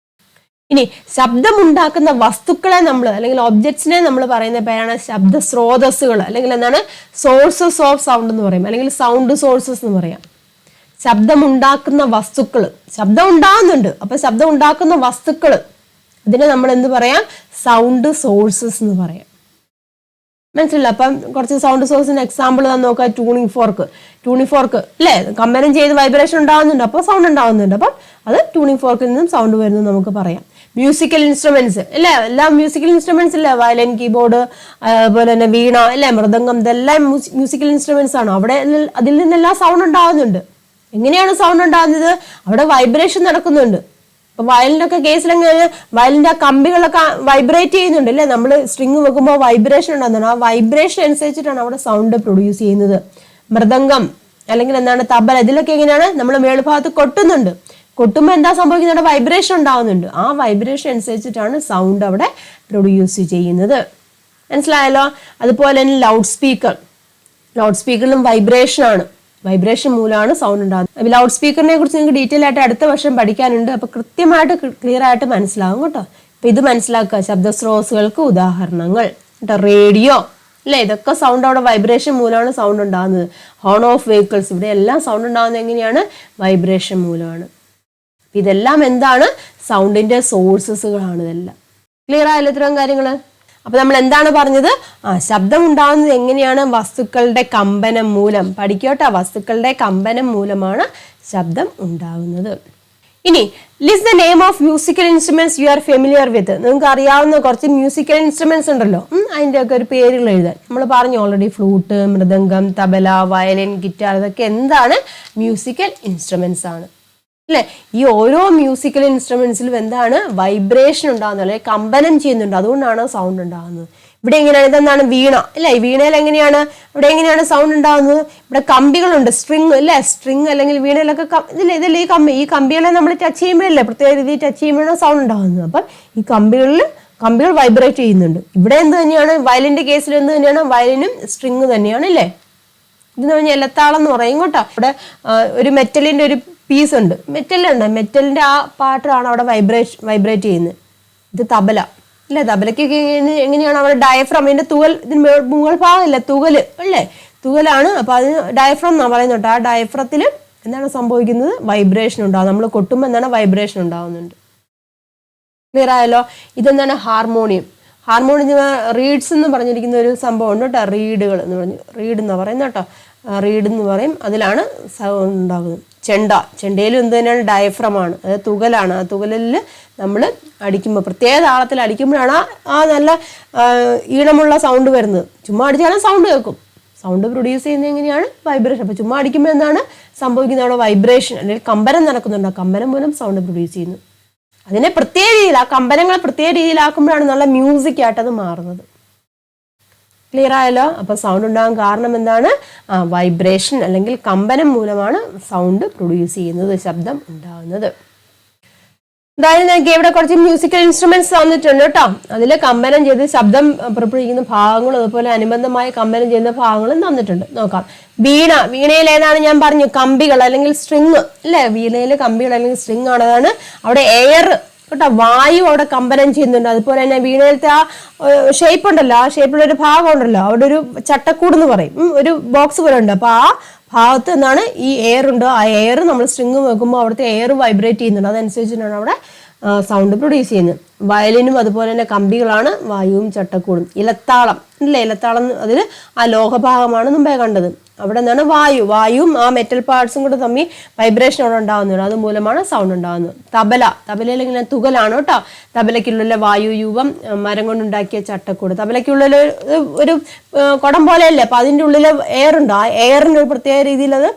ഇനി ശബ്ദമുണ്ടാക്കുന്ന വസ്തുക്കളെ നമ്മൾ അല്ലെങ്കിൽ ഒബ്ജക്ട്സിനെ നമ്മൾ പറയുന്ന പേരാണ് ശബ്ദ സ്രോതസ്സുകൾ, അല്ലെങ്കിൽ എന്താണ് സോഴ്സസ് ഓഫ് സൗണ്ട് എന്ന് പറയും, അല്ലെങ്കിൽ സൗണ്ട് സോഴ്സസ് എന്ന് പറയാം. ശബ്ദമുണ്ടാക്കുന്ന വസ്തുക്കൾ, ശബ്ദം ഉണ്ടാകുന്നുണ്ട്, അപ്പൊ ശബ്ദം ഉണ്ടാക്കുന്ന വസ്തുക്കൾ, അതിനെ നമ്മൾ എന്ത് പറയാം? സൗണ്ട് സോഴ്സസ് എന്ന് പറയാം. മനസ്സിലല്ല? അപ്പം കുറച്ച് സൗണ്ട് സോഴ്സിന് എക്സാമ്പിൾ തന്നെ നോക്കുക. ട്യൂണിംഗ് ഫോർക്ക് അല്ലേ, കമ്പനം ചെയ്ത് വൈബ്രേഷൻ ഉണ്ടാകുന്നുണ്ട്, അപ്പോൾ സൗണ്ട് ഉണ്ടാകുന്നുണ്ട്, അപ്പം അത് ട്യൂണിംഗ് ഫോർക്കിൽ നിന്നും സൗണ്ട് വരുന്നത് നമുക്ക് പറയാം. മ്യൂസിക്കൽ ഇൻസ്ട്രുമെന്റ്സ് അല്ലേ, എല്ലാം മ്യൂസിക്കൽ ഇൻസ്ട്രുമെന്റ്സ് അല്ലേ, വയലിൻ, കീബോർഡ്, അതുപോലെ തന്നെ വീണ അല്ലേ, മൃദംഗം, ഇതെല്ലാം മ്യൂസിക്കൽ ഇൻസ്ട്രുമെന്റ്സ് ആണ്. അവിടെ അതിൽ നിന്നെല്ലാം സൗണ്ട് ഉണ്ടാകുന്നുണ്ട്. എങ്ങനെയാണ് സൗണ്ട് ഉണ്ടാകുന്നത്? അവിടെ വൈബ്രേഷൻ നടക്കുന്നുണ്ട്. ഇപ്പൊ വയലിന്റെ ഒക്കെ കേസിൽ എങ്ങനെ, വയലിന്റെ ആ കമ്പികളൊക്കെ വൈബ്രേറ്റ് ചെയ്യുന്നുണ്ട് അല്ലേ, നമ്മൾ സ്ട്രിങ് വെക്കുമ്പോൾ വൈബ്രേഷൻ ഉണ്ടാകുന്നുണ്ട്. ആ വൈബ്രേഷൻ അനുസരിച്ചിട്ടാണ് അവിടെ സൗണ്ട് പ്രൊഡ്യൂസ് ചെയ്യുന്നത്. മൃദംഗം അല്ലെങ്കിൽ എന്താണ് തബല, ഇതിലൊക്കെ എങ്ങനെയാണ്, നമ്മൾ മേൽഭാഗത്ത് കൊട്ടുമ്പോൾ എന്താ സംഭവിക്കുന്നത്? വൈബ്രേഷൻ ഉണ്ടാകുന്നുണ്ട്. ആ വൈബ്രേഷൻ അനുസരിച്ചിട്ടാണ് സൗണ്ട് അവിടെ പ്രൊഡ്യൂസ് ചെയ്യുന്നത്. മനസ്സിലായല്ലോ? അതുപോലെ തന്നെ ലൗഡ് സ്പീക്കറിലും വൈബ്രേഷൻ മൂലമാണ് സൗണ്ട് ഉണ്ടാകുന്നത്. ലൗഡ് സ്പീക്കറിനെ കുറിച്ച് നിങ്ങൾക്ക് ഡീറ്റെയിൽ ആയിട്ട് അടുത്ത വർഷം പഠിക്കാനുണ്ട്. അപ്പൊ കൃത്യമായിട്ട് ക്ലിയർ ആയിട്ട് മനസ്സിലാവും കേട്ടോ. അപ്പൊ ഇത് മനസ്സിലാക്കുക. ശബ്ദസ്രോതസ്സുകൾക്ക് ഉദാഹരണങ്ങൾ കേട്ടോ, റേഡിയോ അല്ലേ, ഇതൊക്കെ സൗണ്ട് അവിടെ വൈബ്രേഷൻ മൂലമാണ് സൗണ്ട് ഉണ്ടാകുന്നത്. ഹോൺ ഓഫ് വെഹിക്കിൾസ്, ഇവിടെ എല്ലാം സൗണ്ട് ഉണ്ടാകുന്നത് എങ്ങനെയാണ്? വൈബ്രേഷൻ മൂലമാണ്. ഇതെല്ലാം എന്താണ്? സൗണ്ടിന്റെ സോഴ്സസുകളാണ്. ഇതെല്ലാം ക്ലിയർ ആയല്ലോ ഇത്തരം കാര്യങ്ങള്? അപ്പൊ നമ്മൾ എന്താണ് പറഞ്ഞത്? ശബ്ദം ഉണ്ടാകുന്നത് എങ്ങനെയാണ്? വസ്തുക്കളുടെ കമ്പനം മൂലം. പഠിക്കോട്ടെ, വസ്തുക്കളുടെ കമ്പനം മൂലമാണ് ശബ്ദം ഉണ്ടാകുന്നത്. ഇനി list the name of musical instruments you are familiar with. നിങ്ങൾക്ക് അറിയാവുന്ന കുറച്ച് മ്യൂസിക്കൽ ഇൻസ്ട്രുമെന്റ്സ് ഉണ്ടല്ലോ, അതിന്റെ ഒക്കെ ഒരു പേരുകൾ എഴുതാൻ നമ്മൾ പറഞ്ഞു already. Flute, mridangam, tabla, violin, guitar, ഇതൊക്കെ എന്താണ്? മ്യൂസിക്കൽ ഇൻസ്ട്രുമെന്റ്സ് ആണ് അല്ലെ. ഈ ഓരോ മ്യൂസിക്കൽ ഇൻസ്ട്രുമെന്റ്സിലും എന്താണ്? വൈബ്രേഷൻ ഉണ്ടാകുന്നത്, അല്ലെങ്കിൽ കമ്പനം ചെയ്യുന്നുണ്ട്, അതുകൊണ്ടാണ് സൗണ്ട് ഉണ്ടാകുന്നത്. ഇവിടെ എങ്ങനെയാണ്? ഇതെന്താണ്? വീണ അല്ലെ. ഈ വീണയിൽ എങ്ങനെയാണ്? ഇവിടെ എങ്ങനെയാണ് സൗണ്ട് ഉണ്ടാകുന്നത്? ഇവിടെ കമ്പികളുണ്ട്, സ്ട്രിങ് അല്ലെ, സ്ട്രിങ് അല്ലെങ്കിൽ വീണയിലൊക്കെ ഇതല്ലേ ഈ കമ്പികളെ നമ്മൾ ടച്ച് ചെയ്യുമ്പോഴല്ലേ, പ്രത്യേക രീതിയിൽ ടച്ച് ചെയ്യുമ്പോഴാണ് സൗണ്ട് ഉണ്ടാകുന്നത്. അപ്പം ഈ കമ്പികൾ വൈബ്രേറ്റ് ചെയ്യുന്നുണ്ട്. ഇവിടെ എന്ത് തന്നെയാണ്? വയലിന്റെ കേസിൽ എന്ത് തന്നെയാണ്? വയലിനും സ്ട്രിങ് തന്നെയാണ് അല്ലേ. ഇതെന്ന് പറഞ്ഞാൽ എലത്താളം എന്ന് പറയും കേട്ടോ. ഇവിടെ ഒരു മെറ്റലിന്റെ ഒരു പീസ് ഉണ്ട്, മെറ്റലിന്റെ ആ പാർട്ടാണ് അവിടെ വൈബ്രേറ്റ് ചെയ്യുന്നത്. ഇത് തബല അല്ലേ. തബലയ്ക്ക് എങ്ങനെയാണ്? അവിടെ ഡയഫ്രം, അതിന്റെ തുകൽ, ഇതിന് മുകൾ ഭാഗമില്ല, തുകല് അല്ലേ, തുകലാണ്. അപ്പൊ അതിന് ഡയഫ്രം എന്നാ പറയുന്നുണ്ട്. ആ ഡയഫ്രത്തിൽ എന്താണ് സംഭവിക്കുന്നത്? വൈബ്രേഷൻ ഉണ്ടാകും. നമ്മൾ കൊട്ടുമ്പോൾ എന്താണ്? വൈബ്രേഷൻ ഉണ്ടാകുന്നുണ്ട്. ക്ലിയർ ആയല്ലോ? ഇതെന്താണ്? ഹാർമോണിയം റീഡ്സ് എന്ന് പറഞ്ഞിരിക്കുന്ന ഒരു സംഭവം ഉണ്ട് കേട്ടോ. റീഡ് എന്ന് പറയുന്നത് കേട്ടോ. റീഡ് എന്ന് പറയും, അതിലാണ് സൗണ്ട് ഉണ്ടാകുന്നത്. ചെണ്ടയിലും എന്ത് തന്നെയാണ്? ഡയഫ്രമാണ്, അതായത് തുകലാണ്. ആ തുകലിൽ നമ്മൾ അടിക്കുമ്പോൾ, പ്രത്യേക താളത്തിൽ അടിക്കുമ്പോഴാണ് ആ നല്ല ഈണമുള്ള സൗണ്ട് വരുന്നത്. ചുമ്മാ അടിച്ചാലും സൗണ്ട് കേൾക്കും. സൗണ്ട് പ്രൊഡ്യൂസ് ചെയ്യുന്നത് എങ്ങനെയാണ്? വൈബ്രേഷൻ. അപ്പൊ ചുമ്മാ അടിക്കുമ്പോൾ എന്താണ് സംഭവിക്കുന്നത്? അവിടെ വൈബ്രേഷൻ അല്ലെങ്കിൽ കമ്പനം നടക്കുന്നുണ്ട്. ആ കമ്പനം മൂലം സൗണ്ട് പ്രൊഡ്യൂസ് ചെയ്യുന്നു. അതിനെ പ്രത്യേക രീതിയിൽ, ആ കമ്പനങ്ങൾ പ്രത്യേക രീതിയിലാക്കുമ്പോഴാണ് നല്ല മ്യൂസിക് ആയിട്ട് അത് മാറുന്നത്. ക്ലിയർ ആയല്ലോ? അപ്പൊ സൗണ്ട് ഉണ്ടാകാൻ കാരണം എന്താണ്? വൈബ്രേഷൻ അല്ലെങ്കിൽ കമ്പനം മൂലമാണ് സൗണ്ട് പ്രൊഡ്യൂസ് ചെയ്യുന്നത്, ശബ്ദം ഉണ്ടാകുന്നത്. അതായത് നിങ്ങൾക്ക് ഇവിടെ കുറച്ച് മ്യൂസിക്കൽ ഇൻസ്ട്രുമെന്റ്സ് തന്നിട്ടുണ്ട് കേട്ടോ. അതിൽ കമ്പനം ചെയ്ത് ശബ്ദം പുറപ്പെടുവിക്കുന്ന ഭാഗങ്ങളും അതുപോലെ അനുബന്ധമായ കമ്പനം ചെയ്യുന്ന ഭാഗങ്ങളും തന്നിട്ടുണ്ട്. നോക്കാം. വീണയിൽ ഏതാണ്? ഞാൻ പറഞ്ഞു കമ്പികൾ അല്ലെങ്കിൽ സ്ട്രിങ് അല്ലെ. വീണയിലെ കമ്പികൾ അല്ലെങ്കിൽ സ്ട്രിങ് ആണ്. അതാണ് അവിടെ എയർ കേട്ടോ, വായു അവിടെ കമ്പനം ചെയ്യുന്നുണ്ട്. അതുപോലെ തന്നെ വീണയിലത്തെ ആ ഷേപ്പ് ഉണ്ടല്ലോ, ആ ഷേപ്പിലുള്ള ഒരു ഭാഗം ഉണ്ടല്ലോ, അവിടെ ഒരു ചട്ടക്കൂട് എന്ന് പറയും, ഒരു ബോക്സ് പോലെ ഉണ്ട്. അപ്പൊ ആ ഭാഗത്ത് നിന്നാണ് ഈ എയർ ഉണ്ട്. ആ എയർ നമ്മൾ സ്ട്രിങ് വെക്കുമ്പോൾ അവിടുത്തെ എയർ വൈബ്രേറ്റ് ചെയ്യുന്നുണ്ട്. അതനുസരിച്ചിട്ടാണ് അവിടെ സൗണ്ട് പ്രൊഡ്യൂസ് ചെയ്യുന്നത്. വയലിനും അതുപോലെ തന്നെ കമ്പികളാണ്, വായുവും ചട്ടക്കൂടും. ഇലത്താളം ഇല്ലേ, ഇലത്താളം അതിൽ ആ ലോഹഭാഗമാണ് മുമ്പേ കണ്ടത്. അവിടെ നിന്നാണ് വായുവും ആ മെറ്റൽ പാർട്സും കൂടെ തമ്മിൽ വൈബ്രേഷൻ അവിടെ ഉണ്ടാകുന്നുണ്ട്. അതുമൂലമാണ് സൗണ്ട് ഉണ്ടാകുന്നത്. തബലയിൽ ഇങ്ങനെ തുകലാണ് കേട്ടോ. തബലയ്ക്കുള്ളിലെ വായുയൂപം, മരം കൊണ്ടുണ്ടാക്കിയ ചട്ടക്കൂട്. തബലയ്ക്കുള്ളിൽ ഒരു കുടം പോലെയല്ലേ, അപ്പൊ അതിൻ്റെ ഉള്ളിൽ എയർ ഉണ്ട്. ആ എയറിൻ്റെ ഒരു പ്രത്യേക രീതിയിൽ അത്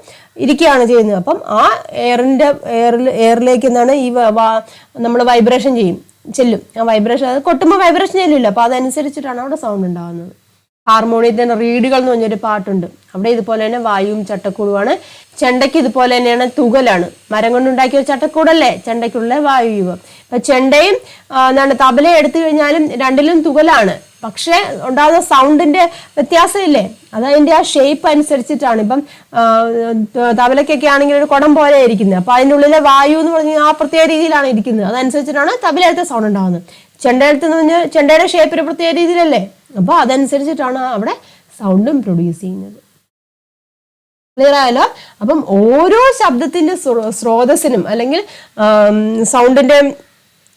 ഇരിക്കുകയാണ് ചെയ്യുന്നത്. അപ്പം ആ എയറിലേക്ക് എന്താണ് ഈ നമ്മൾ വൈബ്രേഷൻ ചെല്ലും. ആ വൈബ്രേഷൻ, അത് കൊട്ടുമ്പോൾ വൈബ്രേഷൻ ചെല്ലില്ല. അപ്പൊ അതനുസരിച്ചിട്ടാണ് അവിടെ സൗണ്ട് ഉണ്ടാകുന്നത്. ഹാർമോണിയത്തിന്റെ റീഡുകൾ എന്ന് പറഞ്ഞൊരു പാട്ടുണ്ട്. അവിടെ ഇതുപോലെ തന്നെ വായുവും ചട്ടക്കൂടുമാണ്. ചെണ്ടയ്ക്ക് ഇതുപോലെ തന്നെയാണ്, തുകലാണ്. മരം കൊണ്ടുണ്ടാക്കിയ ചട്ടക്കൂടല്ലേ ചെണ്ടയ്ക്കുള്ള വായുവീവം. ഇപ്പൊ ചെണ്ടയും തബലയും എടുത്തു കഴിഞ്ഞാലും രണ്ടിലും തുകലാണ്. പക്ഷെ ഉണ്ടാകുന്ന സൗണ്ടിന്റെ വ്യത്യാസമില്ലേ, അത് അതിന്റെ ആ ഷേപ്പ് അനുസരിച്ചിട്ടാണ്. ഇപ്പം തബലയ്ക്കൊക്കെ ആണെങ്കിൽ ഒരു കുടം പോലെ ഇരിക്കുന്നത്, അപ്പൊ അതിൻ്റെ ഉള്ളിലെ വായു എന്ന് പറഞ്ഞാൽ ആ പ്രത്യേക രീതിയിലാണ് ഇരിക്കുന്നത്. അതനുസരിച്ചിട്ടാണ് തബലയിലത്തെ സൗണ്ട് ഉണ്ടാകുന്നത്. ചെണ്ടയെടുത്ത് എന്ന് പറഞ്ഞാൽ ചെണ്ടയുടെ ഷേപ്പ് ഒരു പ്രത്യേക രീതിയിലല്ലേ, അപ്പൊ അതനുസരിച്ചിട്ടാണ് അവിടെ സൗണ്ടും പ്രൊഡ്യൂസ് ചെയ്യുന്നത്. ക്ലിയർ ആയല്ലോ? അപ്പം ഓരോ ശബ്ദത്തിന്റെ സ്രോതസ്സിനും അല്ലെങ്കിൽ സൗണ്ടിന്റെ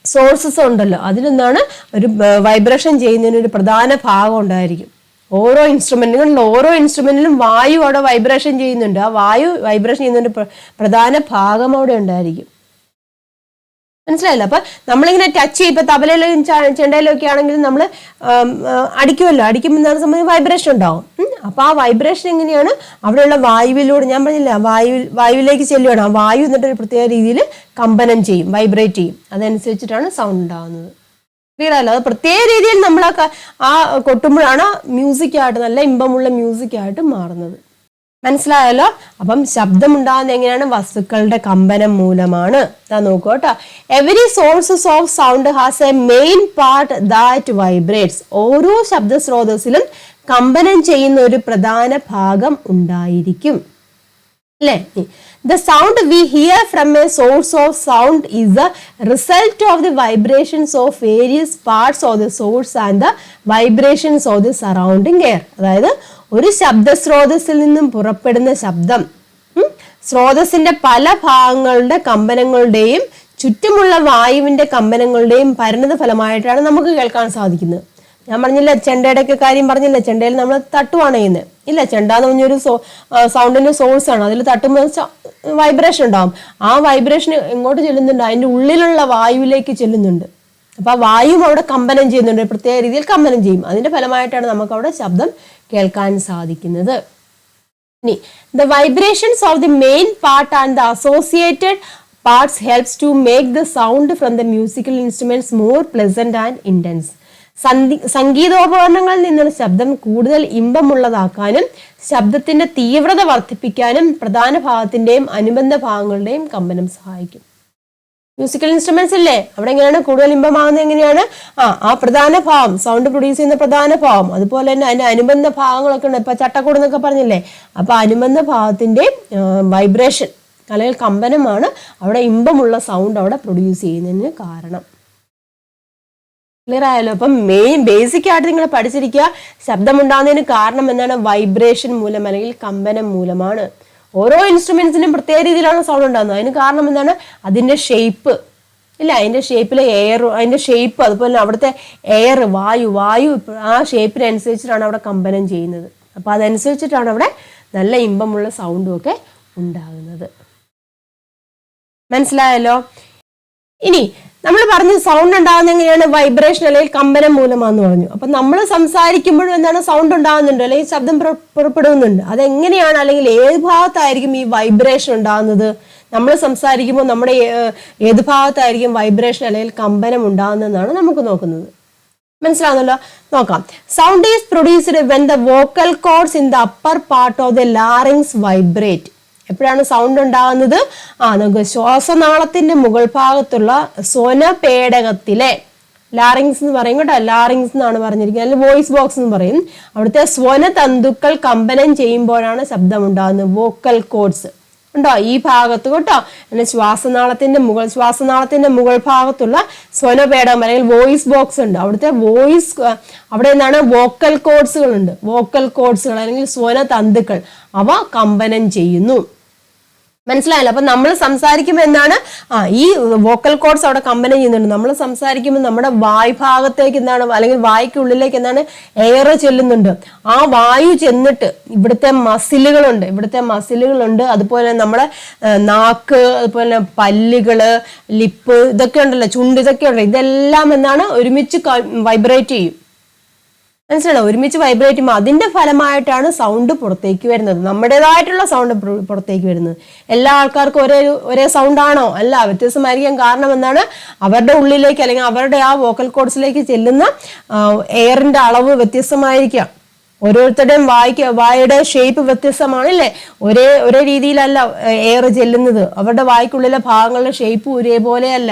സോഴ്സസ് ഉണ്ടല്ലോ, അതിലൊന്നാണ് ഒരു വൈബ്രേഷൻ ചെയ്യുന്നതിന് ഒരു പ്രധാന ഭാഗം ഉണ്ടായിരിക്കും. ഓരോ ഇൻസ്ട്രുമെന്റിലും വായു അവിടെ വൈബ്രേഷൻ ചെയ്യുന്നുണ്ട്. ആ വായു വൈബ്രേഷൻ ചെയ്യുന്നതിന്റെ പ്രധാന ഭാഗം അവിടെ ഉണ്ടായിരിക്കും. മനസ്സിലായില്ല? അപ്പൊ നമ്മളിങ്ങനെ ടച്ച് ചെയ്യും. ഇപ്പൊ തബലയിലും ചെണ്ടയിലും ഒക്കെ ആണെങ്കിൽ നമ്മൾ അടിക്കുമല്ലോ, അടിക്കുമ്പോൾ സംബന്ധിച്ച് വൈബ്രേഷൻ ഉണ്ടാവും. അപ്പൊ ആ വൈബ്രേഷൻ എങ്ങനെയാണ് അവിടെയുള്ള വായുവിലൂടെ, ഞാൻ പറഞ്ഞില്ല വായുവിലേക്ക് ചെല്ലുകയാണ്. ആ വായു എന്നിട്ട് ഒരു പ്രത്യേക രീതിയിൽ കമ്പനം ചെയ്യും, വൈബ്രേറ്റ് ചെയ്യും. അതനുസരിച്ചിട്ടാണ് സൗണ്ട് ഉണ്ടാകുന്നത്. ക്ലിയർ ആയല്ലോ? അത് പ്രത്യേക രീതിയിൽ നമ്മൾ ആ കൊട്ടുമ്പോഴാണ് മ്യൂസിക്കായിട്ട്, നല്ല ഇമ്പമുള്ള മ്യൂസിക്കായിട്ട് മാറുന്നത്. മനസ്സിലായല്ലോ? അപ്പം ശബ്ദം ഉണ്ടാകുന്നത് എങ്ങനെയാണ്? വസ്തുക്കളുടെ കമ്പനം മൂലമാണ്. നോക്കൂ കേട്ടോ. Every sources of sound has A main part that vibrates. ഓരോ ശബ്ദ സ്രോതസ്സിലും കമ്പനം ചെയ്യുന്ന ഒരു പ്രധാന ഭാഗം ഉണ്ടായിരിക്കും, അല്ലേ? The sound we hear from a source of sound is the result of the vibrations of various parts of the source and the vibrations of the surrounding air. അതായത് ഒരു ശബ്ദ സ്രോതസ്സിൽ നിന്നും പുറപ്പെടുന്ന ശബ്ദം സ്രോതസ്സിന്റെ പല ഭാഗങ്ങളുടെ കമ്പനങ്ങളുടെയും ചുറ്റുമുള്ള വായുവിന്റെ കമ്പനങ്ങളുടെയും പരിണത ഫലമായിട്ടാണ് നമുക്ക് കേൾക്കാൻ സാധിക്കുന്നത്. ഞാൻ പറഞ്ഞില്ല ചെണ്ടയുടെ ഒക്കെ കാര്യം പറഞ്ഞില്ല, ചെണ്ടയിൽ നമ്മൾ തട്ടുവാണ് ചെയ്യുന്നത്. ഇല്ല, ചെണ്ട എന്ന് പറഞ്ഞൊരു സൗണ്ടിന്റെ സോഴ്സ് ആണ്. അതിൽ തട്ടുമ്പോൾ വൈബ്രേഷൻ ഉണ്ടാവും. ആ വൈബ്രേഷൻ എങ്ങോട്ട് ചെല്ലുന്നുണ്ട്? അതിന്റെ ഉള്ളിലുള്ള വായുവിലേക്ക് ചെല്ലുന്നുണ്ട്. അപ്പൊ ആ വായുവും അവിടെ കമ്പനം ചെയ്യുന്നുണ്ട്, പ്രത്യേക രീതിയിൽ കമ്പനം ചെയ്യും. അതിന്റെ ഫലമായിട്ടാണ് നമുക്ക് അവിടെ ശബ്ദം കേൾക്കാൻ സാധിക്കുന്നത്. ഇനി the vibrations of the main part and the associated parts helps to make the sound from the musical instruments more pleasant and intense. സംഗീതോപകരണങ്ങളിൽ നിന്നുള്ള ശബ്ദം കൂടുതൽ ഇമ്പമുള്ളതാക്കാനും ശബ്ദത്തിന്റെ തീവ്രത വർദ്ധിപ്പിക്കാനും പ്രധാന ഭാഗത്തിന്റെയും അനുബന്ധ ഭാഗങ്ങളുടെയും കമ്പനം സഹായിക്കും. മ്യൂസിക്കൽ ഇൻസ്ട്രുമെന്റ്സ് ഇല്ലേ, അവിടെ എങ്ങനെയാണ് കൂടുതൽ ഇമ്പമാകുന്നത്? എങ്ങനെയാണ്? ആ പ്രധാന ഭാഗം, സൗണ്ട് പ്രൊഡ്യൂസ് ചെയ്യുന്ന പ്രധാന ഭാഗം, അതുപോലെ തന്നെ അതിന്റെ അനുബന്ധ ഭാഗങ്ങളൊക്കെ ഉണ്ട്. ഇപ്പൊ ചട്ടക്കൂട് എന്നൊക്കെ പറഞ്ഞില്ലേ, അപ്പൊ അനുബന്ധ ഭാഗത്തിന്റെ വൈബ്രേഷൻ അല്ലെങ്കിൽ കമ്പനമാണ് അവിടെ ഇമ്പമുള്ള സൗണ്ട് അവിടെ പ്രൊഡ്യൂസ് ചെയ്യുന്നതിന് കാരണം. ക്ലിയർ ആയല്ലോ? അപ്പം ബേസിക് ആയിട്ട് നിങ്ങൾ പഠിച്ചിരിക്കുക, ശബ്ദമുണ്ടാകുന്നതിന് കാരണം എന്താണ്? വൈബ്രേഷൻ മൂലം അല്ലെങ്കിൽ കമ്പനം മൂലമാണ്. ഓരോ ഇൻസ്ട്രുമെന്റ്സിനും പ്രത്യേക രീതിയിലാണ് സൗണ്ട് ഉണ്ടാകുന്നത്. അതിന് കാരണം എന്താണ്? അതിന്റെ ഷേപ്പ് ഇല്ല, അതിന്റെ ഷേപ്പിലെ എയർ, അതിന്റെ ഷേപ്പ്, അതുപോലെ അവിടുത്തെ എയർ, വായു ആ ഷേപ്പിനനുസരിച്ചിട്ടാണ് അവിടെ കമ്പനം ചെയ്യുന്നത്. അപ്പൊ അതനുസരിച്ചിട്ടാണ് അവിടെ നല്ല ഇമ്പമുള്ള സൗണ്ടും ഒക്കെ ഉണ്ടാകുന്നത്. മനസ്സിലായല്ലോ? ഇനി നമ്മൾ പറഞ്ഞു സൗണ്ട് ഉണ്ടാകുന്ന എങ്ങനെയാണ്? വൈബ്രേഷൻ അല്ലെങ്കിൽ കമ്പനം മൂലമാണെന്ന് പറഞ്ഞു. അപ്പൊ നമ്മൾ സംസാരിക്കുമ്പോഴും എന്താണ്? സൗണ്ട് ഉണ്ടാകുന്നുണ്ട് അല്ലെങ്കിൽ ശബ്ദം പുറപ്പെടുന്നുണ്ട്. അതെങ്ങനെയാണ് അല്ലെങ്കിൽ ഏത് ഭാഗത്തായിരിക്കും ഈ വൈബ്രേഷൻ ഉണ്ടാകുന്നത്? നമ്മൾ സംസാരിക്കുമ്പോൾ നമ്മുടെ ഏത് ഭാഗത്തായിരിക്കും വൈബ്രേഷൻ അല്ലെങ്കിൽ കമ്പനം ഉണ്ടാകുന്നതെന്നാണ് നമുക്ക് നോക്കുന്നത്. മനസ്സിലാവുന്നല്ലോ? നോക്കാം. Sound is produced when the vocal chords in the upper part of the larynx vibrate. എപ്പോഴാണ് സൗണ്ട് ഉണ്ടാകുന്നത്? നമുക്ക് ശ്വാസനാളത്തിന്റെ മുകൾ ഭാഗത്തുള്ള സ്വനപേടകത്തിലെ, ലാറിങ്സ് എന്ന് പറയും കേട്ടോ, ലാറിങ്സ് എന്നാണ് പറഞ്ഞിരിക്കുന്നത്, അല്ലെങ്കിൽ വോയിസ് ബോക്സ് എന്ന് പറയും. അവിടുത്തെ സ്വനതന്തുക്കൾ കമ്പനം ചെയ്യുമ്പോഴാണ് ശബ്ദം ഉണ്ടാകുന്നത്. വോക്കൽ കോർഡ്സ് ഉണ്ടോ ഈ ഭാഗത്ത് കേട്ടോ. പിന്നെ ശ്വാസനാളത്തിന്റെ മുകൾ ഭാഗത്തുള്ള സ്വനപേടകം അല്ലെങ്കിൽ വോയിസ് ബോക്സ് ഉണ്ട്. അവിടുത്തെ അവിടെ നിന്നാണ് വോക്കൽ കോർഡ്സുകൾ ഉണ്ട്. വോക്കൽ കോർഡ്സുകൾ അല്ലെങ്കിൽ സ്വനതന്തുക്കൾ അവ കമ്പനം ചെയ്യുന്നു. മനസ്സിലായല്ലോ? അപ്പൊ നമ്മൾ സംസാരിക്കുമ്പോൾ എന്താണ്? ഈ വോക്കൽ കോർഡ്സ് അവിടെ കമ്പനം ചെയ്യുന്നുണ്ട്. നമ്മൾ സംസാരിക്കുമ്പോൾ നമ്മുടെ വായ്ഭാഗത്തേക്ക് എന്താണ്, അല്ലെങ്കിൽ വായ്ക്കുള്ളിലേക്ക് എന്താണ്, എയർ ചെല്ലുന്നുണ്ട്. ആ വായു ചെന്നിട്ട് ഇവിടുത്തെ മസിലുകളുണ്ട്, അതുപോലെ നമ്മുടെ നാക്ക്, അതുപോലെ പല്ലുകള്, ലിപ്പ്, ഇതൊക്കെ ഉണ്ടല്ലോ, ചുണ്ട്, ഇതൊക്കെ ഉണ്ട്. ഇതെല്ലാം എന്താണ് ഒരുമിച്ച് വൈബ്രേറ്റ് ചെയ്യും. മനസ്സിലാണോ? ഒരുമിച്ച് വൈബ്രേറ്റ് ചെയ്യുമ്പോൾ അതിന്റെ ഫലമായിട്ടാണ് സൗണ്ട് പുറത്തേക്ക് വരുന്നത്, നമ്മുടേതായിട്ടുള്ള സൗണ്ട് പുറത്തേക്ക് വരുന്നത്. എല്ലാ ആൾക്കാർക്കും ഒരേ സൗണ്ട് ആണോ? അല്ല, വ്യത്യസ്തമായിരിക്കാൻ കാരണം എന്താണ്? അവരുടെ ഉള്ളിലേക്ക് അല്ലെങ്കിൽ അവരുടെ ആ വോക്കൽ കോർഡ്സിലേക്ക് ചെല്ലുന്ന എയറിന്റെ അളവ് വ്യത്യസ്തമായിരിക്കാം. ഓരോരുത്തരുടെയും വായുടെ ഷേപ്പ് വ്യത്യസ്തമാണ് അല്ലേ. ഒരേ രീതിയിലല്ല എയർ ചെല്ലുന്നത്. അവരുടെ വായ്ക്കുള്ളിലെ ഭാഗങ്ങളുടെ ഷേപ്പ് ഒരേപോലെയല്ല